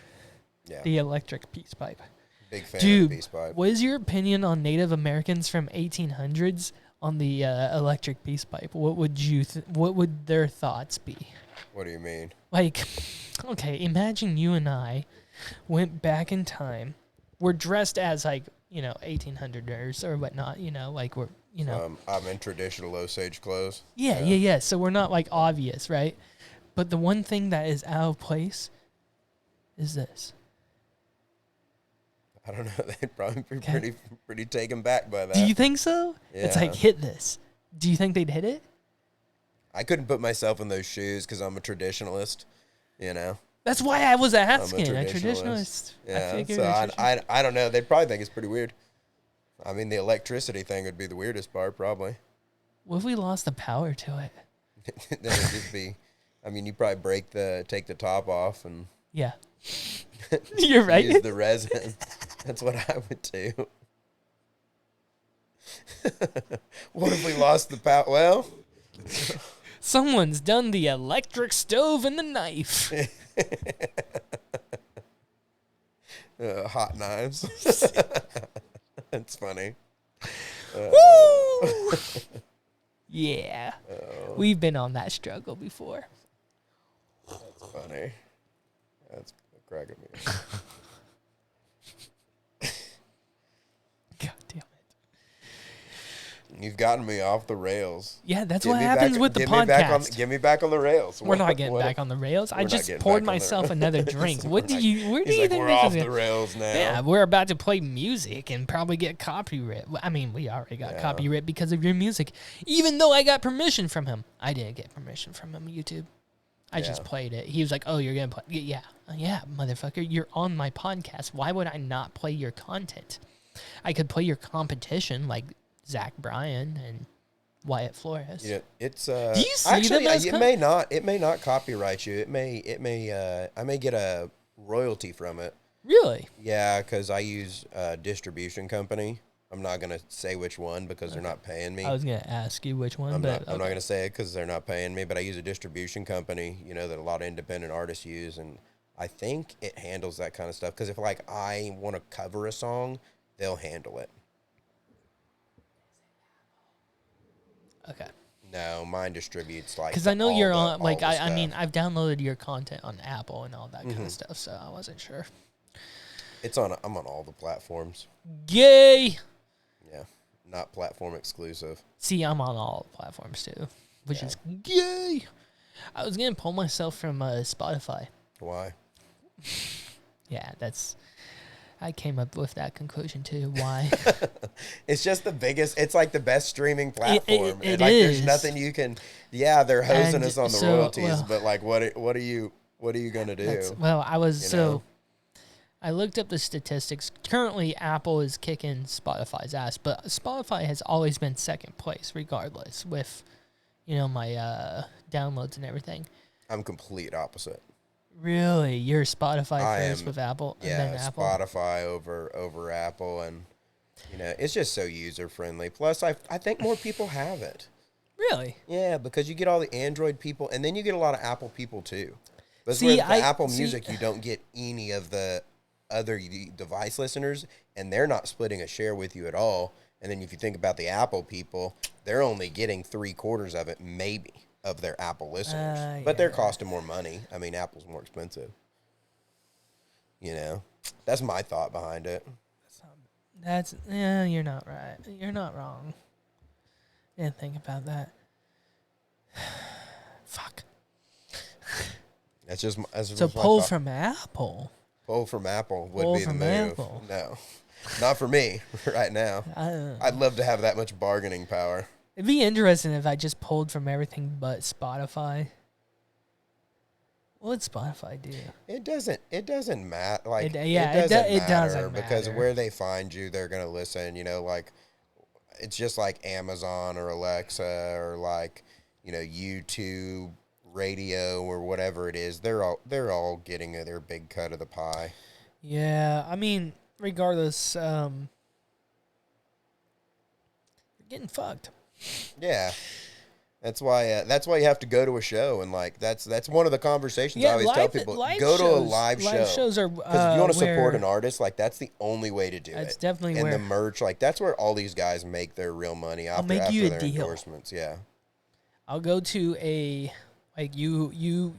Yeah. The electric peace pipe. Big fan Dude, of the peace pipe. what is your opinion on Native Americans from 1800s on the electric peace pipe, what would what would their thoughts be? What do you mean? Like, okay, imagine you and I went back in time. We're dressed as, like, 1800ers or whatnot, like we're, I'm in traditional Osage clothes. Yeah. So we're not, like, obvious, right? But the one thing that is out of place is this. I don't know. They'd probably be pretty taken back by that. Do you think so? Yeah. It's like, hit this. Do you think they'd hit it? I couldn't put myself in those shoes because I'm a traditionalist, That's why I was asking. I'm A traditionalist. Yeah, so I don't know. They'd probably think it's pretty weird. I mean, the electricity thing would be the weirdest part, probably. What if we lost the power to it? Then it'd just be, I mean, you probably take the top off and yeah, you're right. Use the resin. That's what I would do. What if we lost the power? Well, someone's done the electric stove and the knife. Hot knives. That's funny. Woo! Yeah. We've been on that struggle before. That's funny. That's cracking me up. God damn it. You've gotten me off the rails. Yeah, that's what happens with the podcast. Get me back on the rails. We're not getting back on the rails. I just poured myself another drink. Where do you think we're off the rails now? Yeah, we're about to play music and probably get copyright. I mean, we already got copyright because of your music. Even though I got permission from him. I didn't get permission from him, YouTube. I just played it. He was like, oh, you're going to play. Yeah, motherfucker. You're on my podcast. Why would I not play your content? I could play your competition like Zach Bryan and Wyatt Flores. Yeah, it's do you see actually them as it may not copyright you. I may get a royalty from it. Really? Yeah, because I use a distribution company. I'm not gonna say which one because they're not paying me. I was gonna ask you which one, I'm not gonna say it because they're not paying me. But I use a distribution company, that a lot of independent artists use, and I think it handles that kind of stuff. Because if like I want to cover a song, they'll handle it. Okay. No, mine distributes like. Because I know you're on. Like I mean, I've downloaded your content on Apple and all that kind of stuff, so I wasn't sure. I'm on all the platforms. Yay! Yeah, not platform exclusive. See, I'm on all platforms too, which is yay. I was gonna pull myself from Spotify. Why? Yeah, I came up with that conclusion too. Why? It's just the biggest. It's like the best streaming platform. It like, is. There's nothing you can. Yeah, they're hosing us on the royalties, but like, what are you gonna do? I looked up the statistics. Currently, Apple is kicking Spotify's ass, but Spotify has always been second place, regardless, with, my downloads and everything. I'm complete opposite. Really? You're Spotify first with Apple? Yeah, and then Apple? Spotify over Apple, and, it's just so user-friendly. Plus, I think more people have it. Really? Yeah, because you get all the Android people, and then you get a lot of Apple people, too. But with Apple Music, you don't get any of the other device listeners, and they're not splitting a share with you at all. And then if you think about the Apple people, they're only getting 3/4 of it, maybe, of their Apple listeners. But they're costing more money. I mean, Apple's more expensive. That's my thought behind it. You're not right. You're not wrong. Didn't think about that. Fuck. That's just so pull from Apple. Pull from Apple would be the move. Apple. No, not for me right now. I'd love to have that much bargaining power. It'd be interesting if I just pulled from everything but Spotify. What would Spotify do? It doesn't matter. Like it doesn't matter because where they find you, they're gonna listen. Like it's just like Amazon or Alexa or like YouTube, radio or whatever it is. They're all getting their big cut of the pie. Yeah, I mean, regardless, you're getting fucked. Yeah. That's why you have to go to a show, and like that's one of the conversations I always tell people. Go to a live show. Live shows are because if you want to support an artist, like that's the only way to do it. That's definitely and where the merch, like that's where all these guys make their real money after make you a their deal. endorsements. Yeah, I'll go to a like you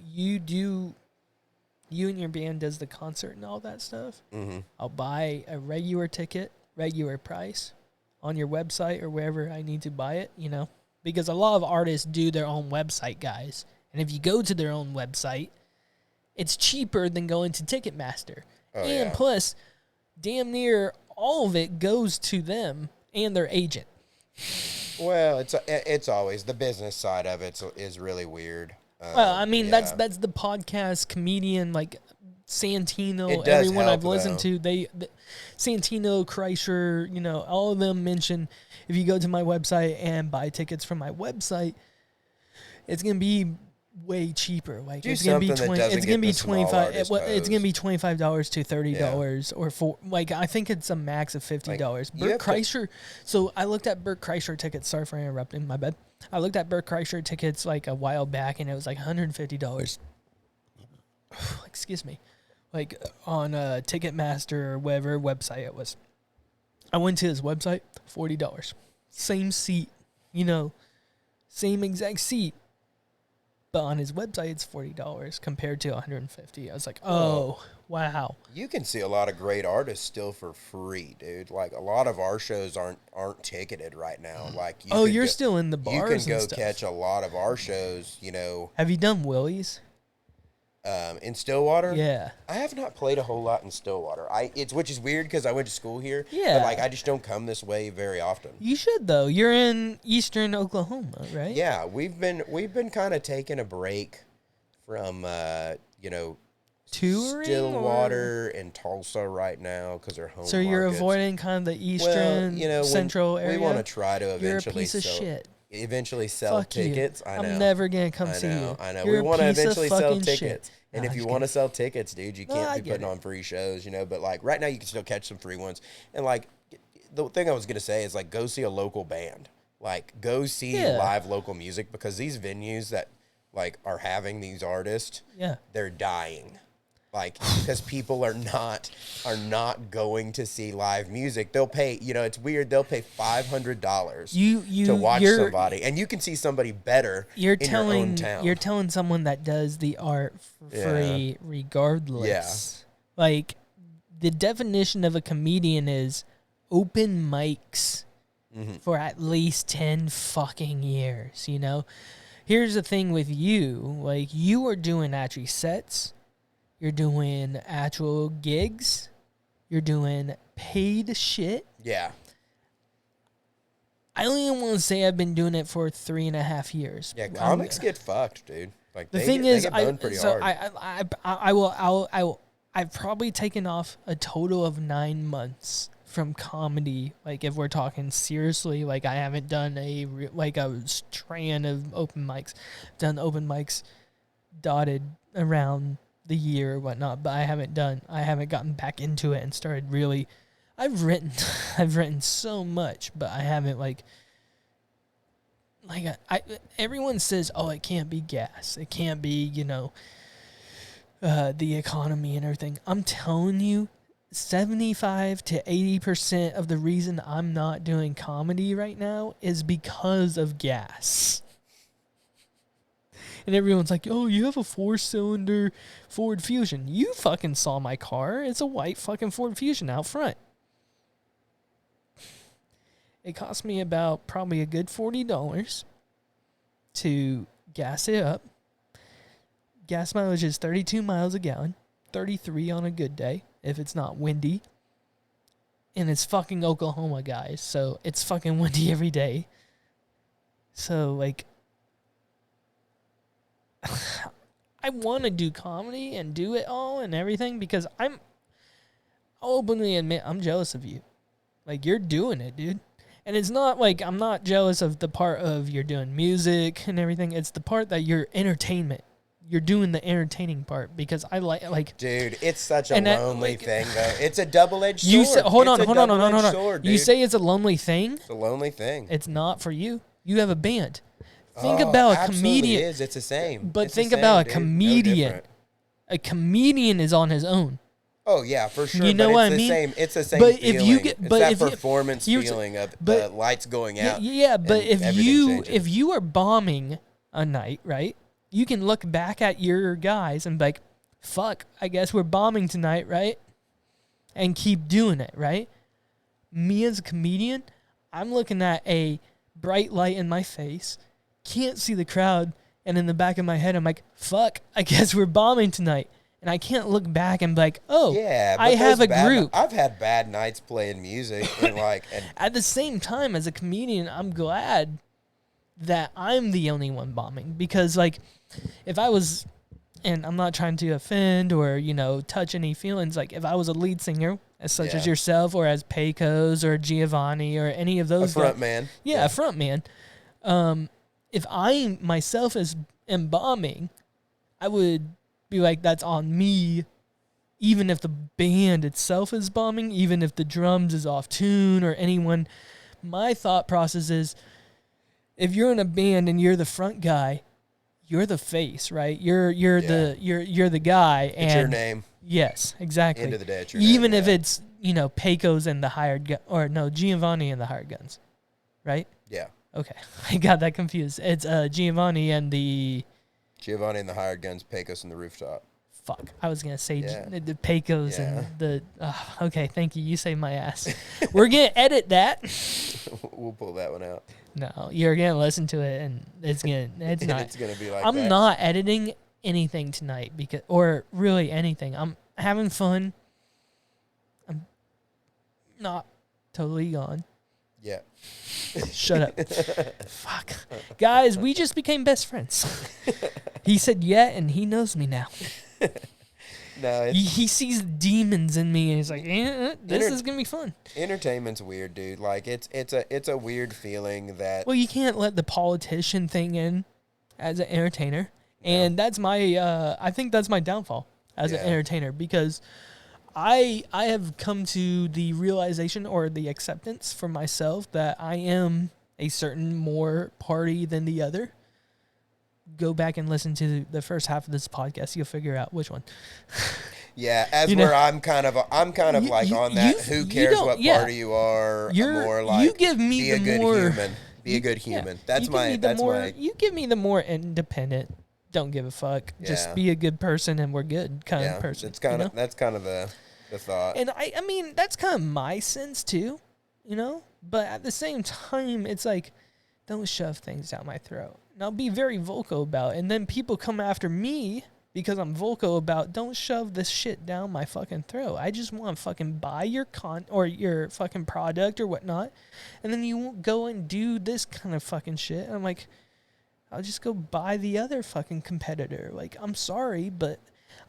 and your band does the concert and all that stuff. Mm-hmm. I'll buy a regular ticket, regular price, on your website or wherever I need to buy it. You know. Because a lot of artists do their own website, guys. And if you go to their own website, it's cheaper than going to Ticketmaster. Plus, damn near all of it goes to them and their agent. Well, it's always the business side of it is really weird. Well, I mean, that's the podcast comedian, like Santino, everyone I've listened to, Santino, Kreischer, you know, all of them mention if you go to my website and buy tickets from my website, it's gonna be way cheaper. Like it's gonna be $25. It's gonna be $25 to $30 or for like I think it's a max of $50. Bert Kreischer. So I looked at Bert Kreischer tickets. Sorry for interrupting. My bad. I looked at Bert Kreischer tickets like a while back, and it was like $150. Excuse me. Like on Ticketmaster or whatever website it was. I went to his website, $40. Same seat, you know, same exact seat. But on his website, it's $40 compared to $150. I was like, oh, wow. You can see a lot of great artists still for free, dude. Like a lot of our shows aren't ticketed right now. Like you're still in the bars. You can go catch a lot of our shows. You know. Have you done Willie's? In Stillwater? Yeah. I have not played a whole lot in Stillwater. Which is weird because I went to school here. Yeah. But like I just don't come this way very often. You should though. You're in eastern Oklahoma, right? Yeah, we've been kind of taking a break from touring Stillwater and Tulsa right now because they're home. So you're markets. Avoiding kind of the eastern central area. We want to try to eventually. You're a piece of shit. Eventually sell tickets. I know. I'm never gonna come see you. I know. We want to eventually sell tickets. Shit. And if you want to sell tickets, dude, you can't be putting on free shows, you know. But like right now, you can still catch some free ones. And like the thing I was gonna say is like go see a local band. Like go see live local music because these venues that like are having these artists, they're dying. Like, because people are not going to see live music. They'll pay, you know, it's weird. They'll pay $500 to watch somebody, and you can see somebody better in your own town. You're telling someone that does the art for free, regardless. Yeah. Like, the definition of a comedian is open mics for at least 10 fucking years. You know, here's the thing with you: like, you are doing actually sets. You're doing actual gigs. You're doing paid shit. Yeah. I don't even want to say I've been doing it for 3.5 years. Yeah, comics get fucked, dude. Like the thing is, I've probably taken off a total of 9 months from comedy. Like if we're talking seriously, like I haven't done a strand of open mics. I've done open mics dotted around the year or whatnot, but I haven't gotten back into it and started really. I've written so much, but I haven't everyone says, oh, it can't be gas, it can't be, you know, the economy and everything. I'm telling you, 75 to 80% of the reason I'm not doing comedy right now is because of gas. And everyone's like, oh, you have a 4-cylinder Ford Fusion. You fucking saw my car. It's a white fucking Ford Fusion out front. It cost me about probably a good $40 to gas it up. Gas mileage is 32 miles a gallon, 33 on a good day if it's not windy. And it's fucking Oklahoma, guys, so it's fucking windy every day. So, like, I want to do comedy and do it all and everything because I'll openly admit I'm jealous of you. Like, you're doing it, dude. And it's not like I'm not jealous of the part of you're doing music and everything. It's the part that you're entertainment. You're doing the entertaining part because I like. Dude, it's such a lonely thing, though. It's a double-edged sword. Hold on. Sword, you say it's a lonely thing? It's a lonely thing. It's not for you. You have a band. Think about a absolutely comedian. Is. It's the same. But It's the think same, about a dude. No comedian. different. A comedian is on his own. Oh yeah, for sure. You know but what it's I the mean? same. It's the same But feeling. if you get, it's but that if you, performance here's- feeling of but- lights going out. Yeah, but and if everything changes. if you are bombing a night, right? You can look back at your guys and be like, "Fuck, I guess we're bombing tonight, right?" And keep doing it, right? Me as a comedian, I'm looking at a bright light in my face, can't see the crowd, and in the back of my head, I'm like, "Fuck, I guess we're bombing tonight." And I can't look back and be like, "Oh, Yeah, but I have a bad, group." I've had bad nights playing music and and At the same time, as a comedian, I'm glad that I'm the only one bombing, because like if I was, and I'm not trying to offend or touch any feelings, like if I was a lead singer as such as yourself or as Pecos or Giovanni or any of those a front guys, man. a front man, if I myself am bombing, I would be like, that's on me. Even if the band itself is bombing, even if the drums is off tune or anyone, my thought process is, if you're in a band and you're the front guy, you're the face, right? You're the guy. It's your name. Yes, exactly. End of the day, it's your even name, if it's Pecos and the hired or no, Giovanni and the hired guns, right? Yeah. Okay, I got that confused. It's Giovanni and the hired guns, Pecos and the rooftop. Fuck, I was going to say the Pecos and the... okay, thank you. You saved my ass. We're going to edit that. We'll pull that one out. No, you're going to listen to it, and it's not... It's going to be like I'm that. not editing anything tonight, or really anything. I'm having fun. I'm not totally gone. Yeah. Shut up. Fuck. Guys, we just became best friends. He said and he knows me now. No, he sees demons in me, and he's like, "This is gonna be fun." Entertainment's weird, dude. Like it's a weird feeling that. Well, you can't let the politician thing in as an entertainer, and that's my. I think that's my downfall as an entertainer, because I have come to the realization or the acceptance for myself that I am a certain more party than the other. Go back and listen to the first half of this podcast. You'll figure out which one. Yeah, where I'm kind of like on that. Who cares what party you are? You're more like you give me be a good human. Be a good human. That's my. You give me the more independent. Don't give a fuck. Just be a good person, and we're good kind of person. It's kind of that's kind of the thought. And I mean that's kind of my sense too, But at the same time, it's like, don't shove things down my throat. And I'll be very vocal about it. And then people come after me because I'm vocal about, don't shove this shit down my fucking throat. I just want to fucking buy your or your fucking product or whatnot. And then you won't go and do this kind of fucking shit. And I'm like, I'll just go buy the other fucking competitor. Like, I'm sorry, but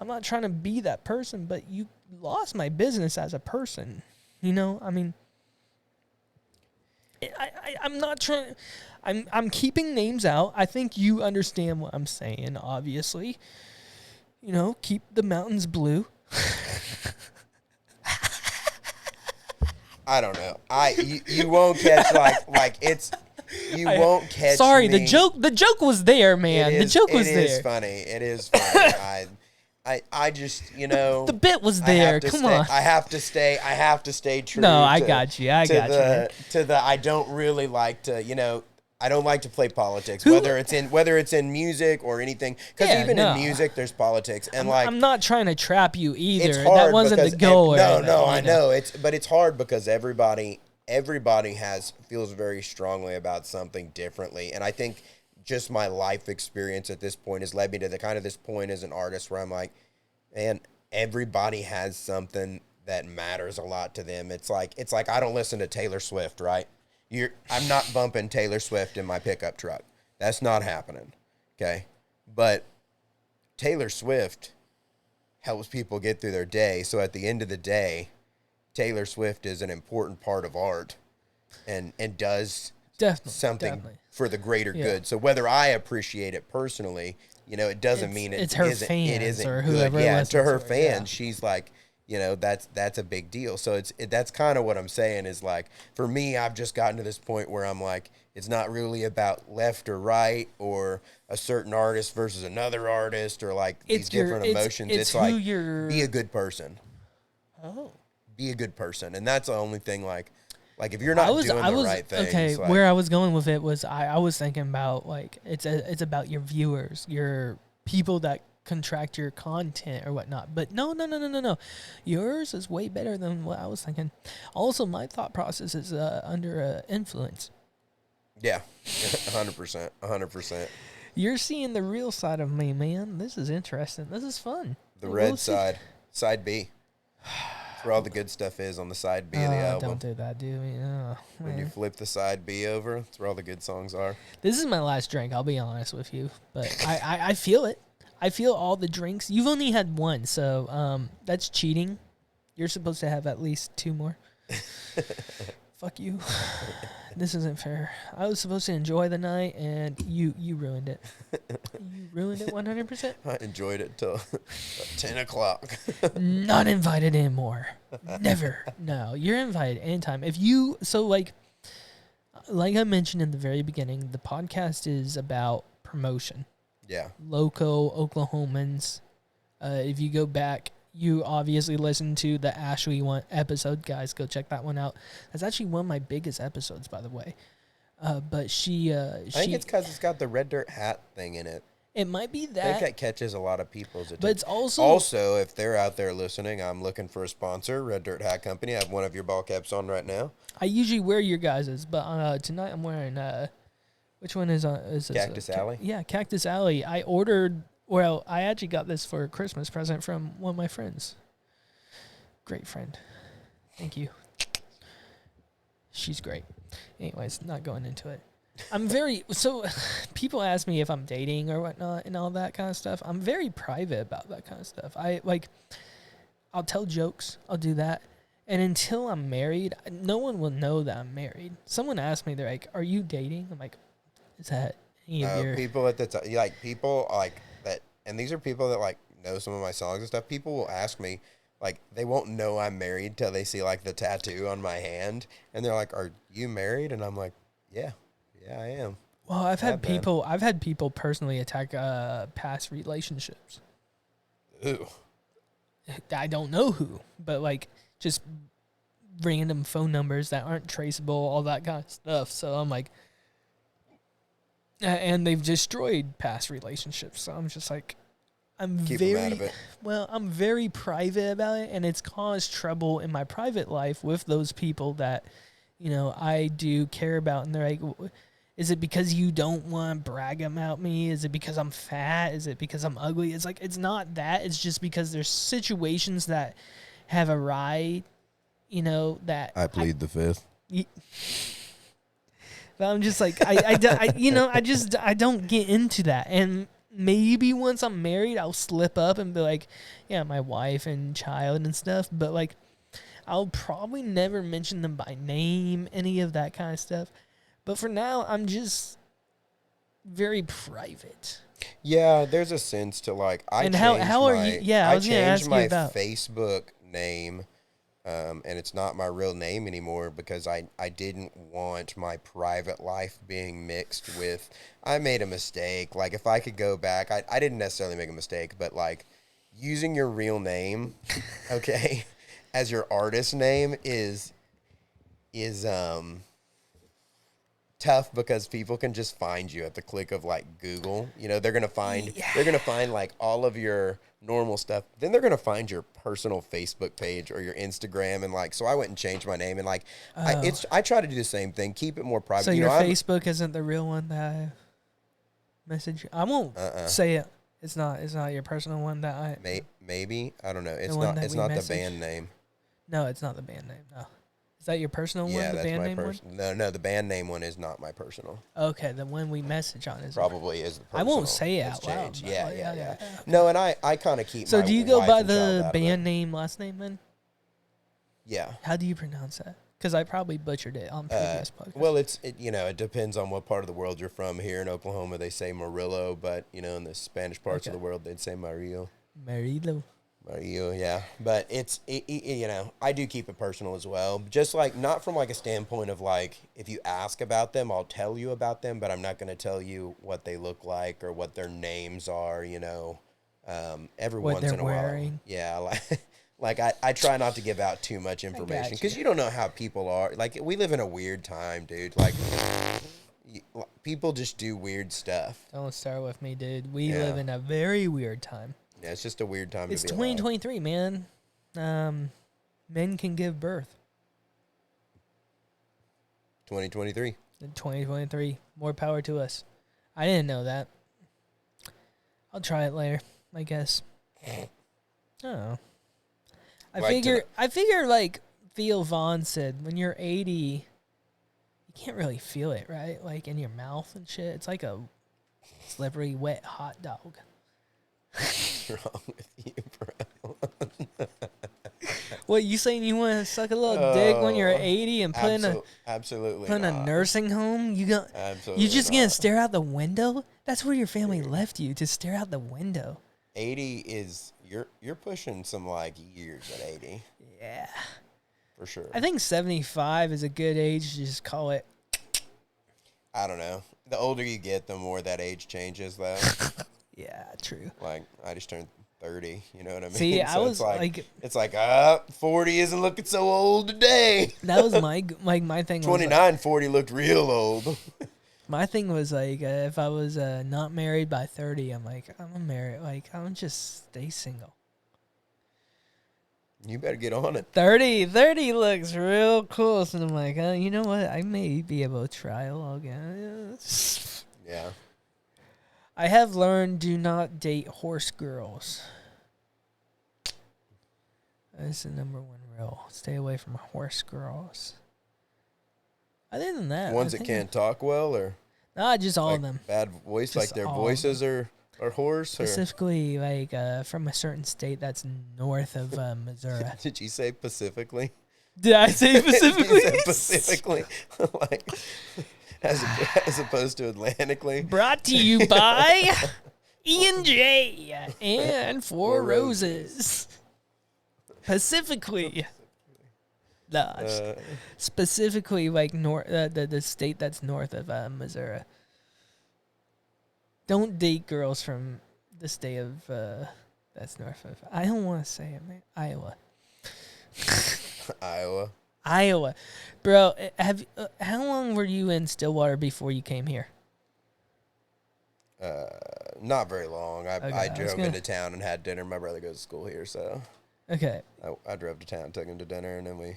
I'm not trying to be that person, but you lost my business as a person. I mean, I'm not trying. I'm keeping names out. I think you understand what I'm saying, obviously. Keep the mountains blue. I don't know. You won't catch like it's you won't catch. Sorry, me. the joke was there, man. The joke was there. It is funny. It is funny. I just the bit was there. Come on. I have to stay true. No, I got you. I got you. To the I don't really like to I don't like to play politics, whether it's in music or anything. Because in music, there's politics, and I'm not trying to trap you either. It's hard. That wasn't the goal. I know but it's hard because everybody feels very strongly about something differently, and I think just my life experience at this point has led me to the kind of this point as an artist where I'm like, man, everybody has something that matters a lot to them. It's like I don't listen to Taylor Swift, right? I'm not bumping Taylor Swift in my pickup truck. That's not happening. Okay. But Taylor Swift helps people get through their day. So at the end of the day, Taylor Swift is an important part of art and does something for the greater good. So whether I appreciate it personally, it doesn't mean it's her isn't, fans it isn't or good. whoever. Yeah, to her fans, she's like, that's a big deal. So that's kind of what I'm saying is like, for me, I've just gotten to this point where I'm like, it's not really about left or right or a certain artist versus another artist or like these different emotions. It's like, be a good person. Oh. Be a good person. And that's the only thing, like if you're not doing the right things. Okay, like, where I was going with it was I was thinking about, like, it's about your viewers, your people that contract your content or whatnot. But no. Yours is way better than what I was thinking. Also, my thought process is under influence. Yeah, 100%. 100%. You're seeing the real side of me, man. This is interesting. This is fun. The red side. Side B. That's where all the good stuff is, on the side B of the album. Don't do that, dude. When you flip the side B over, that's where all the good songs are. This is my last drink, I'll be honest with you. But I feel it. I feel all the drinks. You've only had one, so that's cheating. You're supposed to have at least 2 more. Fuck you. This isn't fair. I was supposed to enjoy the night, and you ruined it. You ruined it 100%. I enjoyed it till 10 o'clock. Not invited anymore. Never. No, you're invited anytime. If you, so like I mentioned in the very beginning, the podcast is about promotion. Yeah. Local Oklahomans. If you go back, you obviously listened to the Ashley one episode, guys. Go check that one out. That's actually one of my biggest episodes, by the way. But she I think it's because it's got the red dirt hat thing in it. It might be I that. think that catches a lot of people's attention. But it's also if they're out there listening, I'm looking for a sponsor, Red Dirt Hat Company. I have one of your ball caps on right now. I usually wear your guys's, but tonight I'm wearing which one is this? Cactus Alley? Yeah, Cactus Alley. I ordered. Well, I actually got this for a Christmas present from one of my friends. Great friend. Thank you. She's great. Anyways, not going into it. I'm so people ask me if I'm dating or whatnot and all that kind of stuff. I'm very private about that kind of stuff. I'll tell jokes. I'll do that. And until I'm married, no one will know that I'm married. Someone asked me, they're like, "Are you dating?" I'm like, "Is that any of your..." People at the time, like people like that, and these are people that like know some of my songs and stuff. People will ask me, like, they won't know I'm married till they see like the tattoo on my hand, and they're like, "Are you married?" And I'm like, "Yeah, I am." Well, I've had people personally attack past relationships. Ooh. I don't know who, but like just random phone numbers that aren't traceable, all that kind of stuff. So I'm like, and they've destroyed past relationships. So I'm just like, I'm very private about it, and it's caused trouble in my private life with those people that, I do care about. And they're like, is it because you don't want to brag about me? Is it because I'm fat? Is it because I'm ugly? It's like, it's not that. It's just because there's situations that have arrived, that I plead the fifth. But I'm just like, I don't get into that. And maybe once I'm married, I'll slip up and be like, yeah, my wife and child and stuff. But like, I'll probably never mention them by name, any of that kind of stuff. But for now, I'm just very private. Yeah, there's a sense to like I changed my Facebook name, and it's not my real name anymore because I didn't want my private life being mixed with. I made a mistake. Like if I could go back, I didn't necessarily make a mistake, but like using your real name, okay, as your artist name is tough because people can just find you at the click of like Google. They're gonna find like all of your normal stuff. Then they're gonna find your personal Facebook page or your Instagram, and like so I went and changed my name and like I try to do the same thing, keep it more private. So your Facebook isn't the real one that I message you? I won't say it. It's not your personal one that I maybe I don't know. It's not the band name. No, it's not the band name. No. Is that your personal one? The that's band my name one? No, the band name one is not my personal. Okay, the one we message on is probably is the personal. I won't say it out loud. Yeah. Okay. No, and I kind of keep. So my do you go wife by and the child band name last name then? Yeah. How do you pronounce that? Because I probably butchered it on previous podcasts. Well, it depends on what part of the world you're from. Here in Oklahoma, they say Murillo, but in the Spanish parts of the world, they'd say Murillo. Yeah. But you know, I do keep it personal as well. Just like, not from like a standpoint of like, if you ask about them, I'll tell you about them, but I'm not going to tell you what they look like or what their names are, you know, every What once they're in a while. wearing. Yeah. Like I try not to give out too much information because you don't know how people are. Like, we live in a weird time, dude. Like, people just do weird stuff. Don't start with me, dude. We live in a very weird time. Yeah, it's just a weird time It's to be alive. 2023, man. Men can give birth. 2023. 2023. More power to us. I didn't know that. I'll try it later, I guess. Oh. I figure like Theo Vaughn said, when you're 80, you can't really feel it, right? Like in your mouth and shit. It's like a slippery, wet hot dog. What's wrong with you, bro? What, you saying you want to suck a little dick when you're 80 and put in a nursing home? You just gonna stare out the window? That's where your family left you, to stare out the window. 80 is you're pushing some like years at 80. Yeah, for sure. I think 75 is a good age to just call it. I don't know. The older you get, the more that age changes, though. Yeah, true. Like, I just turned 30. You know what I mean? See, so I was it's like 40 isn't looking so old today. That was my thing. 29, 40 looked real old. My thing was like, if I was not married by 30, I'm married. Like, I'm just stay single. You better get on it. 30 looks real cool. So I'm like, you know what? I may be able to try a log again. Yeah. I have learned, do not date horse girls. That's the number one rule. Stay away from horse girls. Other than that, ones that can't talk well, or nah, just all of them. Bad voice, Just like their voices are hoarse. Specifically, like from a certain state that's north of Missouri. Did you say specifically? Did I say specifically? You said specifically, like as opposed to Atlantically. Brought to you by E&J and Four Roses. Pacifically. Specifically, like the state that's north of Missouri. Don't date girls from the state of that's north of. I don't want to say it, man. Iowa, bro. How long were you in Stillwater before you came here? Not very long. I drove into town and had dinner. My brother goes to school here, so okay. I drove to town, took him to dinner, and then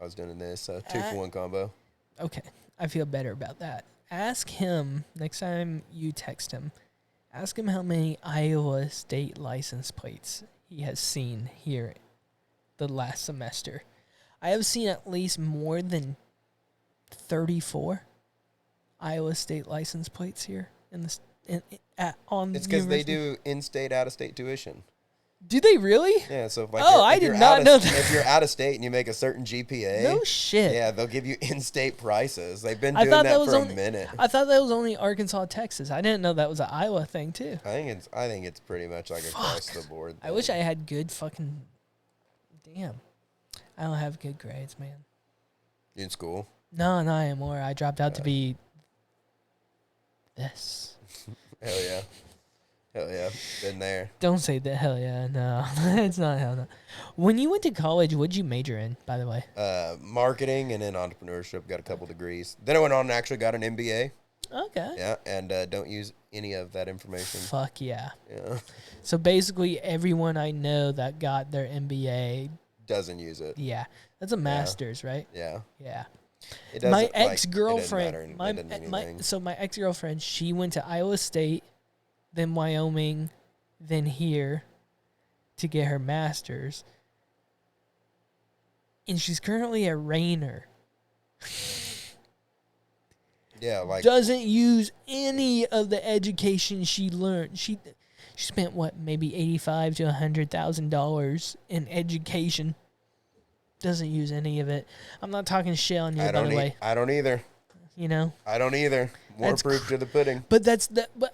I was doing this 2-for-1 combo. Okay, I feel better about that. Ask him next time you text him. Ask him how many Iowa state license plates he has seen here the last semester. I have seen at least more than 34 Iowa state license plates here on. It's because they do in-state, out-of-state tuition. Do they really? Yeah, so if I did not know that. If you're out of state and you make a certain GPA, no shit. Yeah, they'll give you in-state prices. They've been doing that for a minute. I thought that was only Arkansas, Texas. I didn't know that was an Iowa thing too. I think it's pretty much like across the board thing. I wish I had good fucking. Damn, I don't have good grades, man. You in school? No, not anymore. I dropped out to be this. Hell yeah. Hell yeah, been there. Don't say that. Hell yeah, no, it's not hell no. When you went to college, what'd you major in, by the way? Marketing and then entrepreneurship. Got a couple degrees. Then I went on and actually got an MBA. Okay. Yeah, and don't use any of that information. Fuck yeah. Yeah. So basically, everyone I know that got their MBA doesn't use it. Yeah, that's a master's, right? Yeah. Yeah. It doesn't, my ex-girlfriend, my ex-girlfriend, she went to Iowa State, then Wyoming, then here to get her master's. And she's currently a Rainer. Yeah, like doesn't use any of the education she learned. She spent maybe $85,000 to $100,000 in education. Doesn't use any of it. I'm not talking shit on you, by the way. I don't either. You know? I don't either. More proof to the pudding. But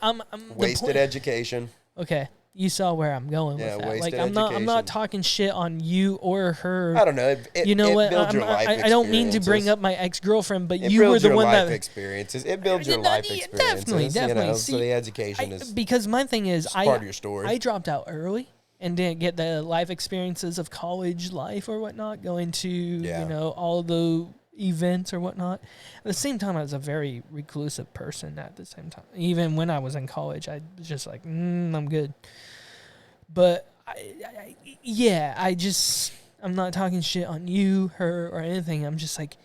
I'm wasted education. Okay. You saw where I'm going with that. Like wasted I'm not education. talking shit on you or her. I don't know. You know what? Builds your life I don't mean to bring experiences. up my ex-girlfriend, but It you were builds the your one life that experiences. It builds your life experiences. Definitely. You know? See, So the education is because my thing is part of your story. I dropped out early and didn't get the life experiences of college life or whatnot, going to you know, all the events or whatnot. At the same time, I was a very reclusive person at the same time. Even when I was in college, I was just like, I'm good. But I'm not talking shit on you, her, or anything. I'm just like,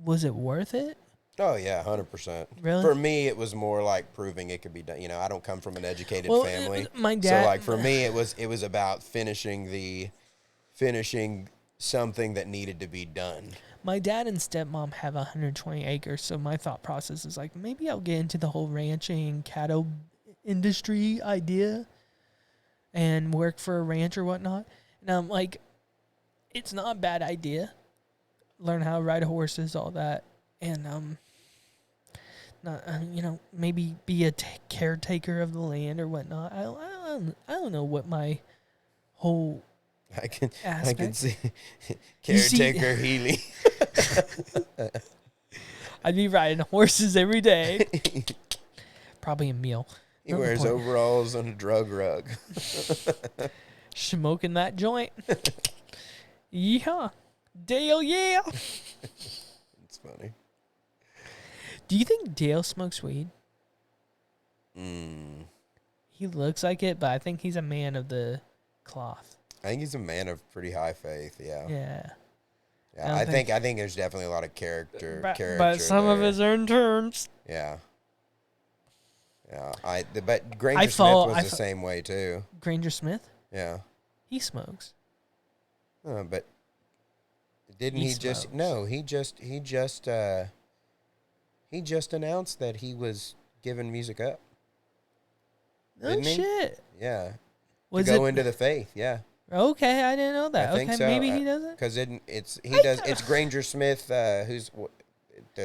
was it worth it? Oh yeah, 100%. Really? For me, it was more like proving it could be done. You know, I don't come from an educated family. My dad. So like for me, it was about finishing something that needed to be done. My dad and stepmom have 120 acres, so my thought process is like, maybe I'll get into the whole ranching cattle industry idea and work for a ranch or whatnot. And I'm like, it's not a bad idea. Learn how to ride horses, all that, and not you know, maybe be a caretaker of the land or whatnot. I don't know what my whole I can aspect. see caretaker Heley. I'd be riding horses every day. Probably a meal. He wears overalls and a drug rug. Smoking that joint. Yeah. Dale, yeah. It's funny. Do you think Dale smokes weed? He looks like it, but I think he's a man of the cloth. I think he's a man of pretty high faith. Yeah. Yeah. I think there's definitely a lot of character. But some of his earned terms. Yeah. Yeah. But Granger Smith was the same way too. Granger Smith? Yeah. He smokes. But didn't he just? No, he just announced that he was giving music up. Oh shit! Yeah. To go into the faith. Yeah. Okay, I didn't know that. I think so. Maybe he doesn't. Because it's Granger Smith who's.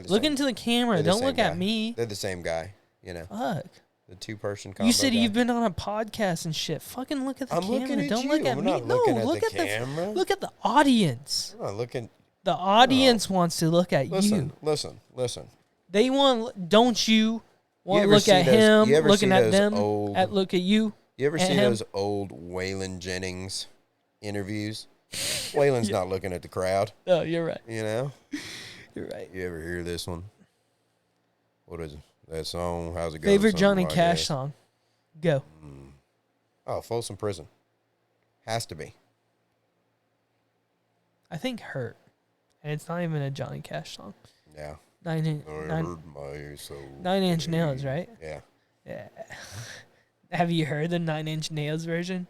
Look into the camera. Don't look at me. They're the same guy. You know. Fuck. The two-person combo. You said guy. you've been on a podcast and shit. Fucking look at the camera. Looking at Don't you. look at I'm me. not No, looking at look the at camera. look at the audience. I'm not looking. The audience wants to look at you. Listen. They want. Don't you want to look at him? Looking at them. Look at you. You ever see those old Waylon Jennings interviews? Waylon's not looking at the crowd. Oh, you're right. You know? You're right. You ever hear this one? What is it? That song? How's it go? Favorite Johnny Cash song? Go. Oh, Folsom Prison. Has to be. I think Hurt. And it's not even a Johnny Cash song. Yeah. 9 Inch Nails, right? Yeah. Yeah. Have you heard the 9 Inch Nails version?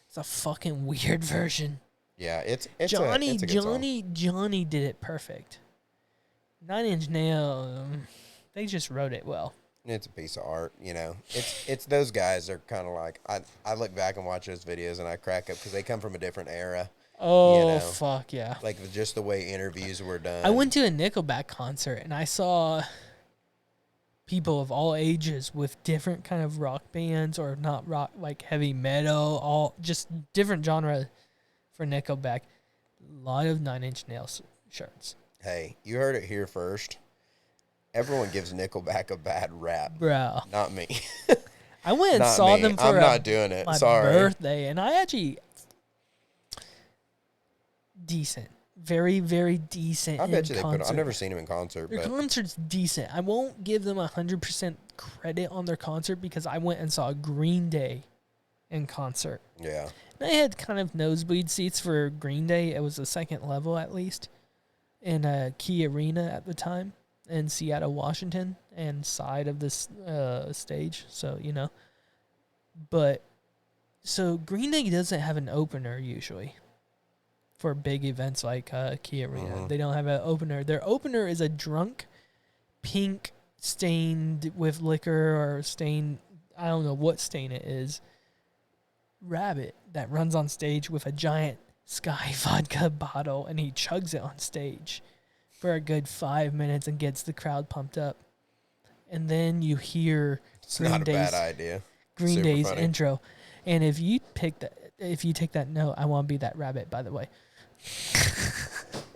It's a fucking weird version. Yeah, it's Johnny a good song. Johnny did it perfect. 9 Inch Nails, they just wrote it well. It's a piece of art, you know. It's those guys are kind of like I look back and watch those videos and I crack up because they come from a different era. Oh, you know? fuck yeah. Like just the way interviews were done. I went to a Nickelback concert and I saw people of all ages with different kind of rock bands, or not rock, like heavy metal, all just different genre for Nickelback. A lot of 9 Inch Nails shirts. Hey, you heard it here first. Everyone gives Nickelback a bad rap. Bro. Not me. I went and saw them for not doing it. my Sorry. birthday, and I actually decent. Very, very decent. I bet you they put. I've never seen them in concert. Their concert's decent. I won't give them 100% credit on their concert because I went and saw Green Day in concert. Yeah. And I had kind of nosebleed seats for Green Day. It was the second level at least in Key Arena at the time in Seattle, Washington, and side of this stage. So, you know. But, so Green Day doesn't have an opener usually for big events like Key Arena. Mm-hmm. They don't have an opener. Their opener is a drunk, pink, stained with liquor or stained, I don't know what stain it is, rabbit that runs on stage with a giant Sky vodka bottle, and he chugs it on stage for a good 5 minutes and gets the crowd pumped up. And then you hear It's not a bad idea. Green Super Day's funny. intro. And if you take that note, I want to be that rabbit, by the way.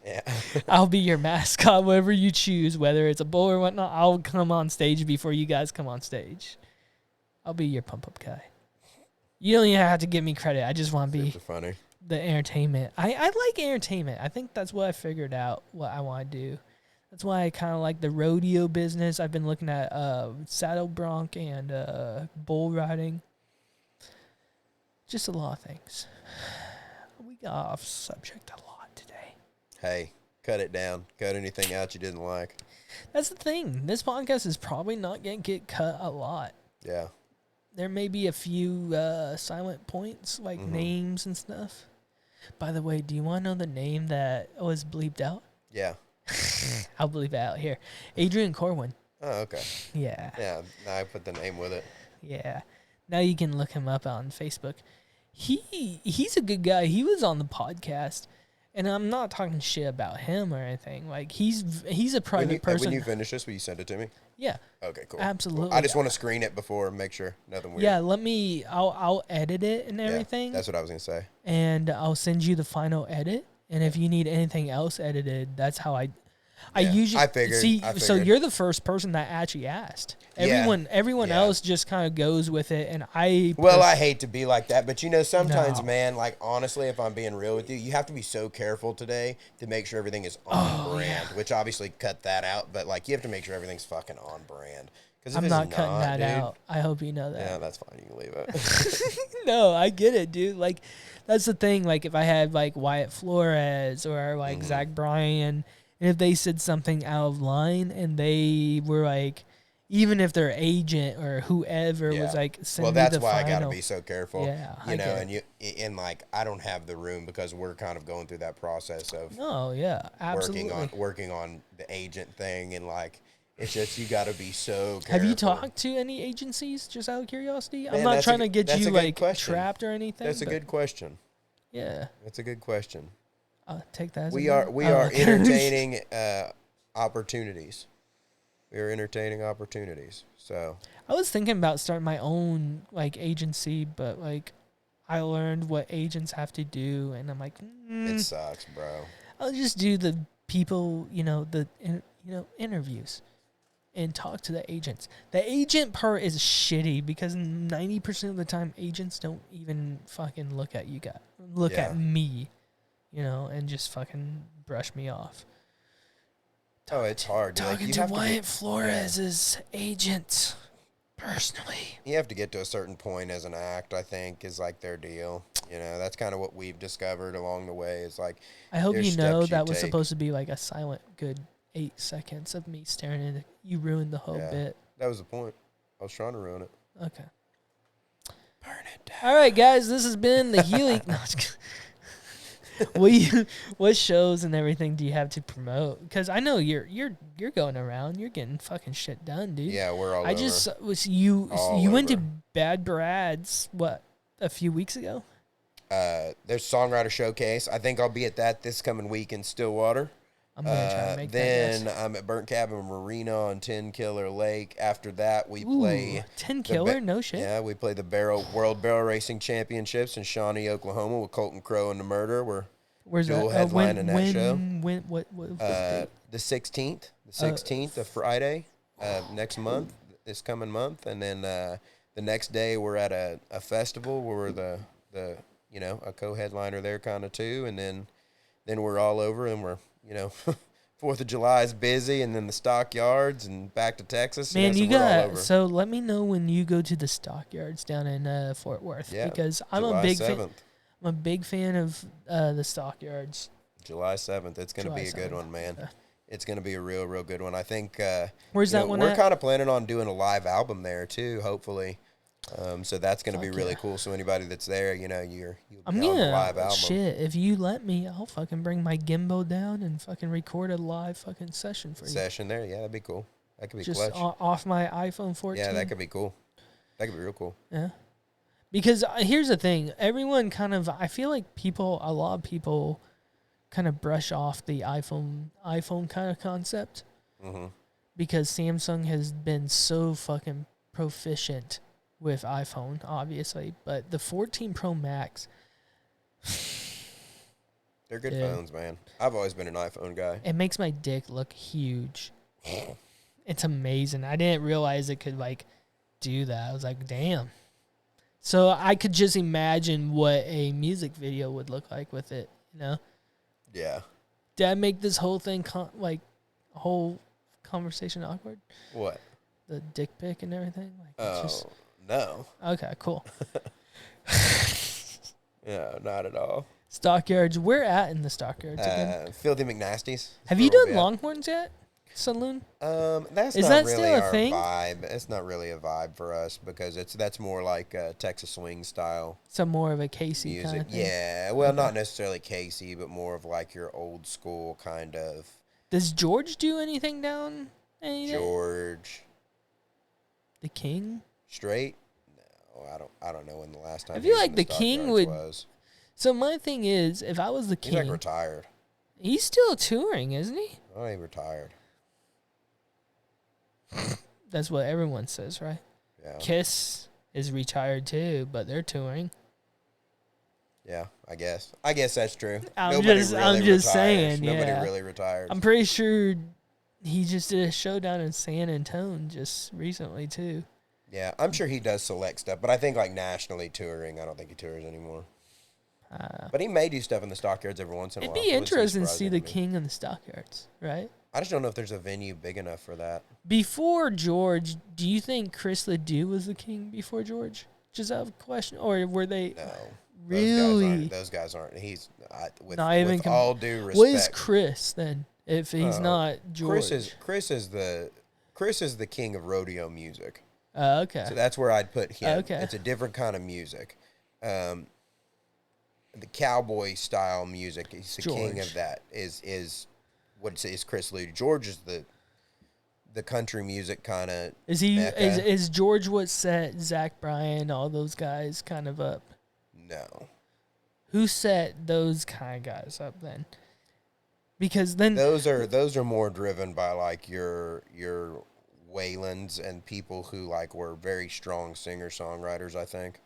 Yeah. I'll be your mascot, whatever you choose, whether it's a bull or whatnot. I'll come on stage before you guys come on stage. I'll be your pump-up guy. You don't even have to give me credit. I just want to be funny. The entertainment. I like entertainment. I think that's what I figured out what I want to do. That's why I kind of like the rodeo business. I've been looking at saddle bronc and bull riding. Just a lot of things. We got off subject a lot today. Hey, cut it down. Cut anything out you didn't like. That's the thing. This podcast is probably not going to get cut a lot. Yeah. There may be a few silent points, like names and stuff. By the way, do you want to know the name that was bleeped out? Yeah. I'll bleep it out here. Adrian Corwin. Oh, okay. Yeah. Yeah, now I put the name with it. Yeah. Now you can look him up on Facebook. He's a good guy. He was on the podcast. And I'm not talking shit about him or anything. Like, he's a private person. When you finish this, will you send it to me? Yeah. Okay, cool. Absolutely. Cool. I just want to screen it before and make sure nothing weird. Yeah, I'll edit it and everything. Yeah, that's what I was going to say. And I'll send you the final edit. And if you need anything else edited, that's how I usually I figured. So you're the first person that actually asked. Everyone else just kind of goes with it, and I hate to be like that, but sometimes, man, like, honestly, if I'm being real with you, you have to be so careful today to make sure everything is on brand. Which obviously cut that out, but like, you have to make sure everything's fucking on brand. Because I'm not cutting that out. I hope you know that. Yeah, that's fine. You can leave it. No, I get it, dude. Like, that's the thing. Like, if I had like Wyatt Flores or like Zach Bryan, and if they said something out of line, and they were like, even if their agent or whoever was like, send me that's the why final. I gotta be so careful. Yeah, you know, and like, I don't have the room because we're kind of going through that process of absolutely working on the agent thing, and like, it's just, you got to be so careful. Have you talked to any agencies, just out of curiosity? Man, I'm not trying to get you like trapped or anything. That's a good question. Yeah, that's a good question. I'll take that. We are entertaining opportunities. We are entertaining opportunities. So I was thinking about starting my own like agency, but like, I learned what agents have to do, and I'm like, it sucks, bro. I'll just do the people, interviews. And talk to the agents. The agent part is shitty because 90% of the time agents don't even fucking look at you guys. Look at me, and just fucking brush me off. It's hard. Talking like, to Wyatt Flores' agent personally. You have to get to a certain point as an act, I think, is like their deal. That's kind of what we've discovered along the way. Is like, I hope you know that was supposed to be like a silent good 8 seconds of me staring at it. You ruined the whole bit. That was the point. I was trying to ruin it. Okay. Burn it down. All right, guys. This has been the Heley. What shows and everything do you have to promote? Because I know you're going around. You're getting fucking shit done, dude. Yeah, we're all over. You went to Bad Brad's, a few weeks ago? There's Songwriter Showcase. I think I'll be at that this coming week in Stillwater. I'm going to try to make then that. I'm at Burnt Cabin Marina on 10 Killer Lake. After that, we play 10 Killer? No shit. Yeah, we play the World Barrel Racing Championships in Shawnee, Oklahoma with Colton Crow and the Murder. Where's dual that? headlining that show. What the 16th. The 16th of Friday next month, this coming month. And then the next day we're at a festival where we're the a co-headliner there kind of too. And then we're all over, and we're 4th of July is busy, and then the stockyards and back to Texas. Man, so let me know when you go to the stockyards down in Fort Worth, because I'm July a big 7th. fan. I'm a big fan of the stockyards. July 7th. It's going to be a good one, man. It's going to be a real, real good one. I think. Where's that one? We're kind of planning on doing a live album there too, hopefully. So that's going to be really cool. So anybody that's there, you'll be on the live album. Shit, if you let me, I'll fucking bring my gimbal down and fucking record a live fucking session for you. Session there, yeah, that'd be cool. That could be just clutch. Off my iPhone 14. Yeah, that could be cool. That could be real cool. Yeah, because here's the thing: everyone I feel like a lot of people, kind of brush off the iPhone kind of concept, because Samsung has been so fucking proficient with iPhone, obviously, but the 14 Pro Max. They're good phones, man. I've always been an iPhone guy. It makes my dick look huge. It's amazing. I didn't realize it could like do that. I was like, damn. So I could just imagine what a music video would look like with it, you know? Yeah. Did I make this whole thing whole conversation awkward? What? The dick pic and everything? No. Okay, cool. Yeah, not at all. Stockyards. Where at in the Stockyards again? Filthy McNasties. Have you done Longhorns yet? Saloon? That's Is not that really still a our thing? vibe. It's not really a vibe for us because that's more like Texas swing style Some more of a Casey music. kind of thing. Yeah, well, not necessarily Casey, but more of like your old school kind of. Does George do anything down? George. The King? Straight? No, I don't know when the last time. I feel he was like in the King Stockyards would. Was. So my thing is, if I was the King, He's like retired. he's still touring, isn't he? Oh, he retired. That's what everyone says, right? Yeah. Kiss is retired too, but they're touring. Yeah, I guess. I guess that's true. I'm just saying. Nobody yeah. really retires. I'm pretty sure he just did a show down in San Antonio just recently too. Yeah, I'm sure he does select stuff, but I think like nationally touring, I don't think he tours anymore. But he may do stuff in the Stockyards every once in a while. It'd be interesting to see the me. King in the Stockyards, right? I just don't know if there's a venue big enough for that. Before George, do you think Chris Ledoux was the King before George? Just out of a question, or were they? No, really? Those guys aren't. He's with all due respect. What is Chris then? If he's not George, Chris is the king of rodeo music. Okay. So that's where I'd put him. Okay. It's a different kind of music. The cowboy style music. He's the king of that. Is Chris Ledoux. George is the country music kind of. Is he? Is George what set Zach Bryan, all those guys kind of up? No. Who set those kind of guys up then? Because then those are more driven by like your Waylands and people who like were very strong singer-songwriters, I think.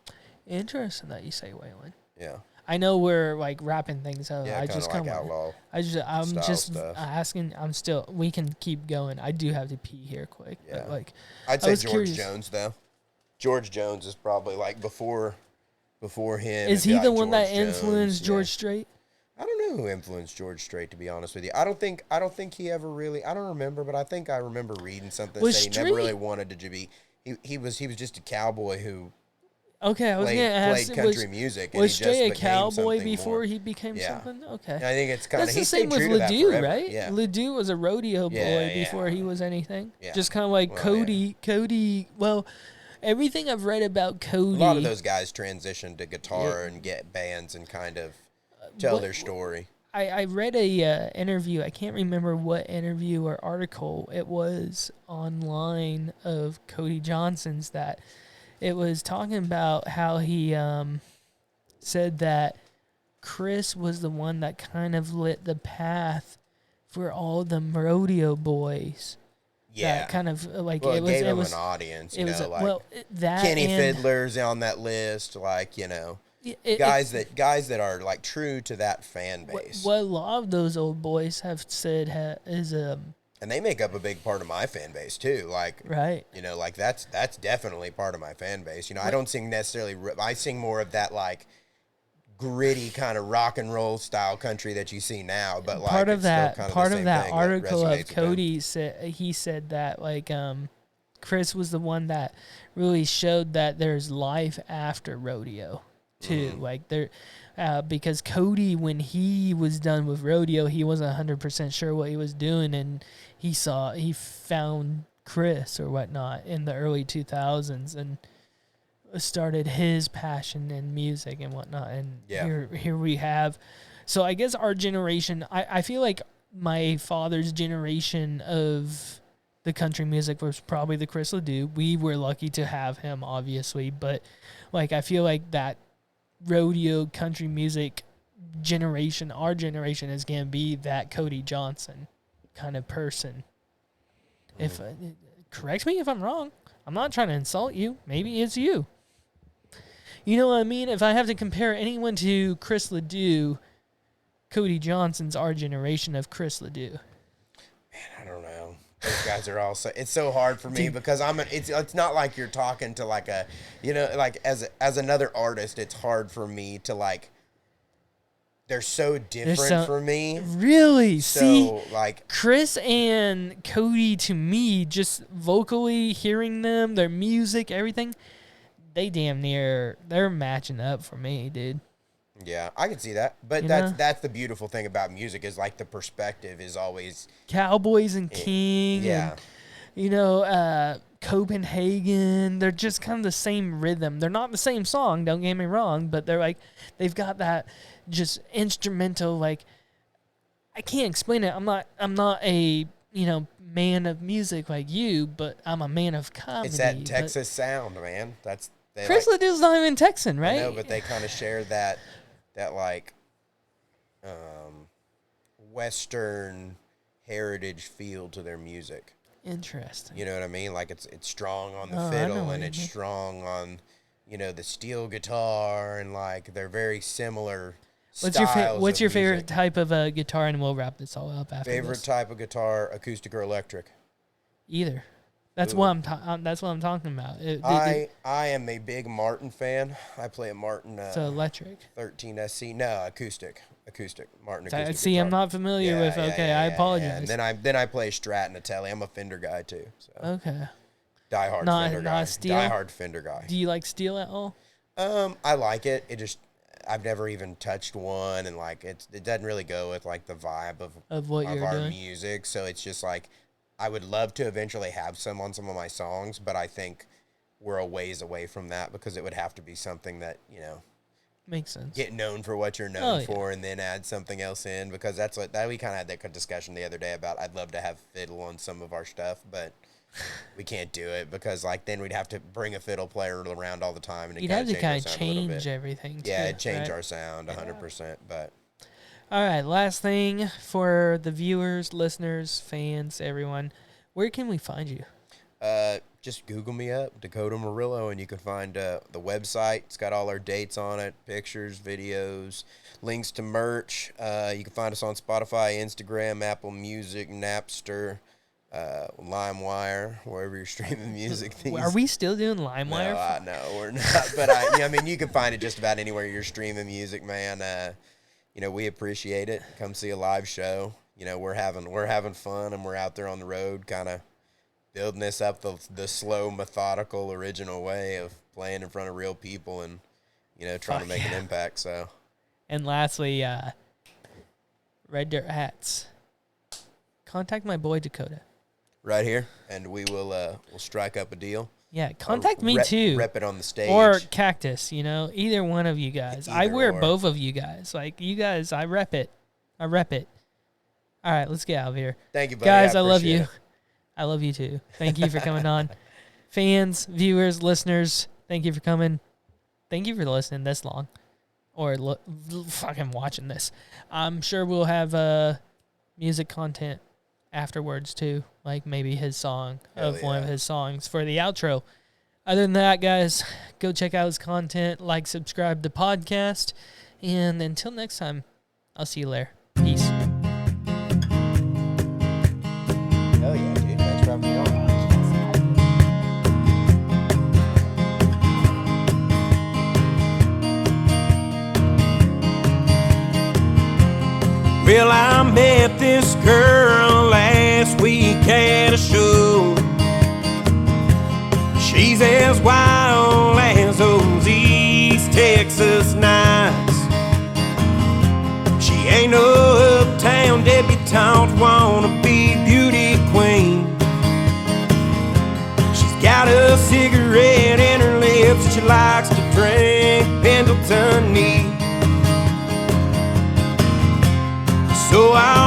Interesting that you say Waylon. Yeah. I know we're like wrapping things up. Yeah, I just like outlaw. I'm just stuff. asking. We can keep going. I do have to pee here quick. Yeah. But like, I'd say George curious. Jones though. George Jones is probably like before him. Is he like the one that George influenced Jones, George yeah. Strait? I don't know who influenced George Strait, to be honest with you. I don't think he ever really. I don't remember, but I think I remember reading something that said he never really wanted to be. He was just a cowboy who. Okay, I was gonna ask. Played country music. Was Strait a cowboy before more. he became something? Okay, I think it's kind of. That's the same with Ledoux, right? Yeah. Ledoux was a rodeo boy before he was anything. Yeah. Just kind of like Cody. Yeah. Cody. Well, everything I've read about Cody. A lot of those guys transitioned to guitar and get bands and kind of tell their story. I read a interview. I can't remember what interview or article it was online of Cody Johnson's that it was talking about how he said that Chris was the one that kind of lit the path for all the rodeo boys. Yeah, that kind of like it was. It gave was an audience. It was like that Kenny Fiddler's on that list. Like guys that are like true to that fan base. What a lot of those old boys have said is and they make up a big part of my fan base too. Like right, like that's definitely part of my fan base. I don't sing necessarily. I sing more of that like gritty kind of rock and roll style country that you see now. But like part of that article of Cody said that like Chris was the one that really showed that there's life after rodeo too. Mm-hmm. Like there. Because Cody, when he was done with rodeo, he wasn't 100% sure what he was doing, and he found Chris or whatnot in the early 2000s and started his passion in music and whatnot. And here we have. So I guess our generation, I feel like my father's generation of the country music was probably the Chris Ledoux. We were lucky to have him, obviously, but like I feel like that rodeo country music generation, our generation is going to be that Cody Johnson kind of person. If correct me if I'm wrong. I'm not trying to insult you. Maybe it's you. You know what I mean? If I have to compare anyone to Chris Ledoux, Cody Johnson's our generation of Chris Ledoux. Man, I don't know. Those guys are all so. It's so hard for me because it's not like you're talking to like a, like as another artist. It's hard for me to like. They're so different for me. Really? So, see, like Chris and Cody, to me, just vocally hearing them, their music, everything, they're matching up for me, dude. Yeah, I can see that. But that's the beautiful thing about music is like the perspective is always Cowboys and King. Yeah. And, Copenhagen. They're just kind of the same rhythm. They're not the same song, don't get me wrong, but they're like, they've got that just instrumental, like, I can't explain it. I'm not a, man of music like you, but I'm a man of comedy. It's that Texas sound, man. Chris Ledoux's not even Texan, right? I know, but they kind of share that like Western heritage feel to their music. Interesting. You know what I mean? Like it's strong on the fiddle and it's strong on, the steel guitar, and like they're very similar styles. What's your favorite type of guitar? And we'll wrap this all up after Favorite this. type of guitar, acoustic or electric? Either. That's what I'm talking about. I am a big Martin fan. I play a Martin. So electric. 13SC. No, acoustic. Martin acoustic. See, guitar. I'm not familiar with. I apologize. Yeah. And then I play Strat and a Tele. I'm a Fender guy too. So. Okay. Diehard Fender guy. Steel? Diehard Fender guy. Do you like steel at all? I like it. I've never even touched one, and like it doesn't really go with like the vibe of our doing. music. So it's just like I would love to eventually have some on some of my songs, but I think we're a ways away from that because it would have to be something that makes sense. Get known for what you're known for, and then add something else in, because that's what we kind of had that discussion the other day about. I'd love to have fiddle on some of our stuff, but we can't do it because like then we'd have to bring a fiddle player around all the time, and you'd have to kind of change everything. Yeah, it'd change our sound 100%. But all right, last thing for the viewers, listeners, fans, everyone, where can we find you? Just Google me up, Dakota Murillo, and you can find the website. It's got all our dates on it, pictures, videos, links to merch. You can find us on Spotify, Instagram, Apple Music, Napster, LimeWire, wherever you're streaming music. Are we still doing LimeWire? No, we're not. But you can find it just about anywhere you're streaming music, man. We appreciate it. Come see a live show. We're having fun, and we're out there on the road, kind of building this up the slow, methodical, original way of playing in front of real people and, trying to make an impact. So, and lastly, Red Dirt hats. Contact my boy Dakota. Right here, and we will we'll strike up a deal. Yeah, contact me too. Rep it on the stage. Or Cactus, either one of you guys. I wear both of you guys. Like, you guys, I rep it. All right, let's get out of here. Thank you, buddy. Guys, I love you. I love you too. Thank you for coming on. Fans, viewers, listeners, thank you for coming. Thank you for listening this long. Or fucking watching this. I'm sure we'll have music content afterwards too. Like maybe his song one of his songs for the outro. Other than that, guys, go check out his content. Like, subscribe to the podcast. And until next time, I'll see you later. Peace. Hell yeah, dude. Thanks for having me on. Well, I met this girl last week at a show. She's as wild as those East Texas nights. She ain't no uptown debutante wannabe beauty queen. She's got a cigarette in her lips and she likes to drink Pendleton neat. So I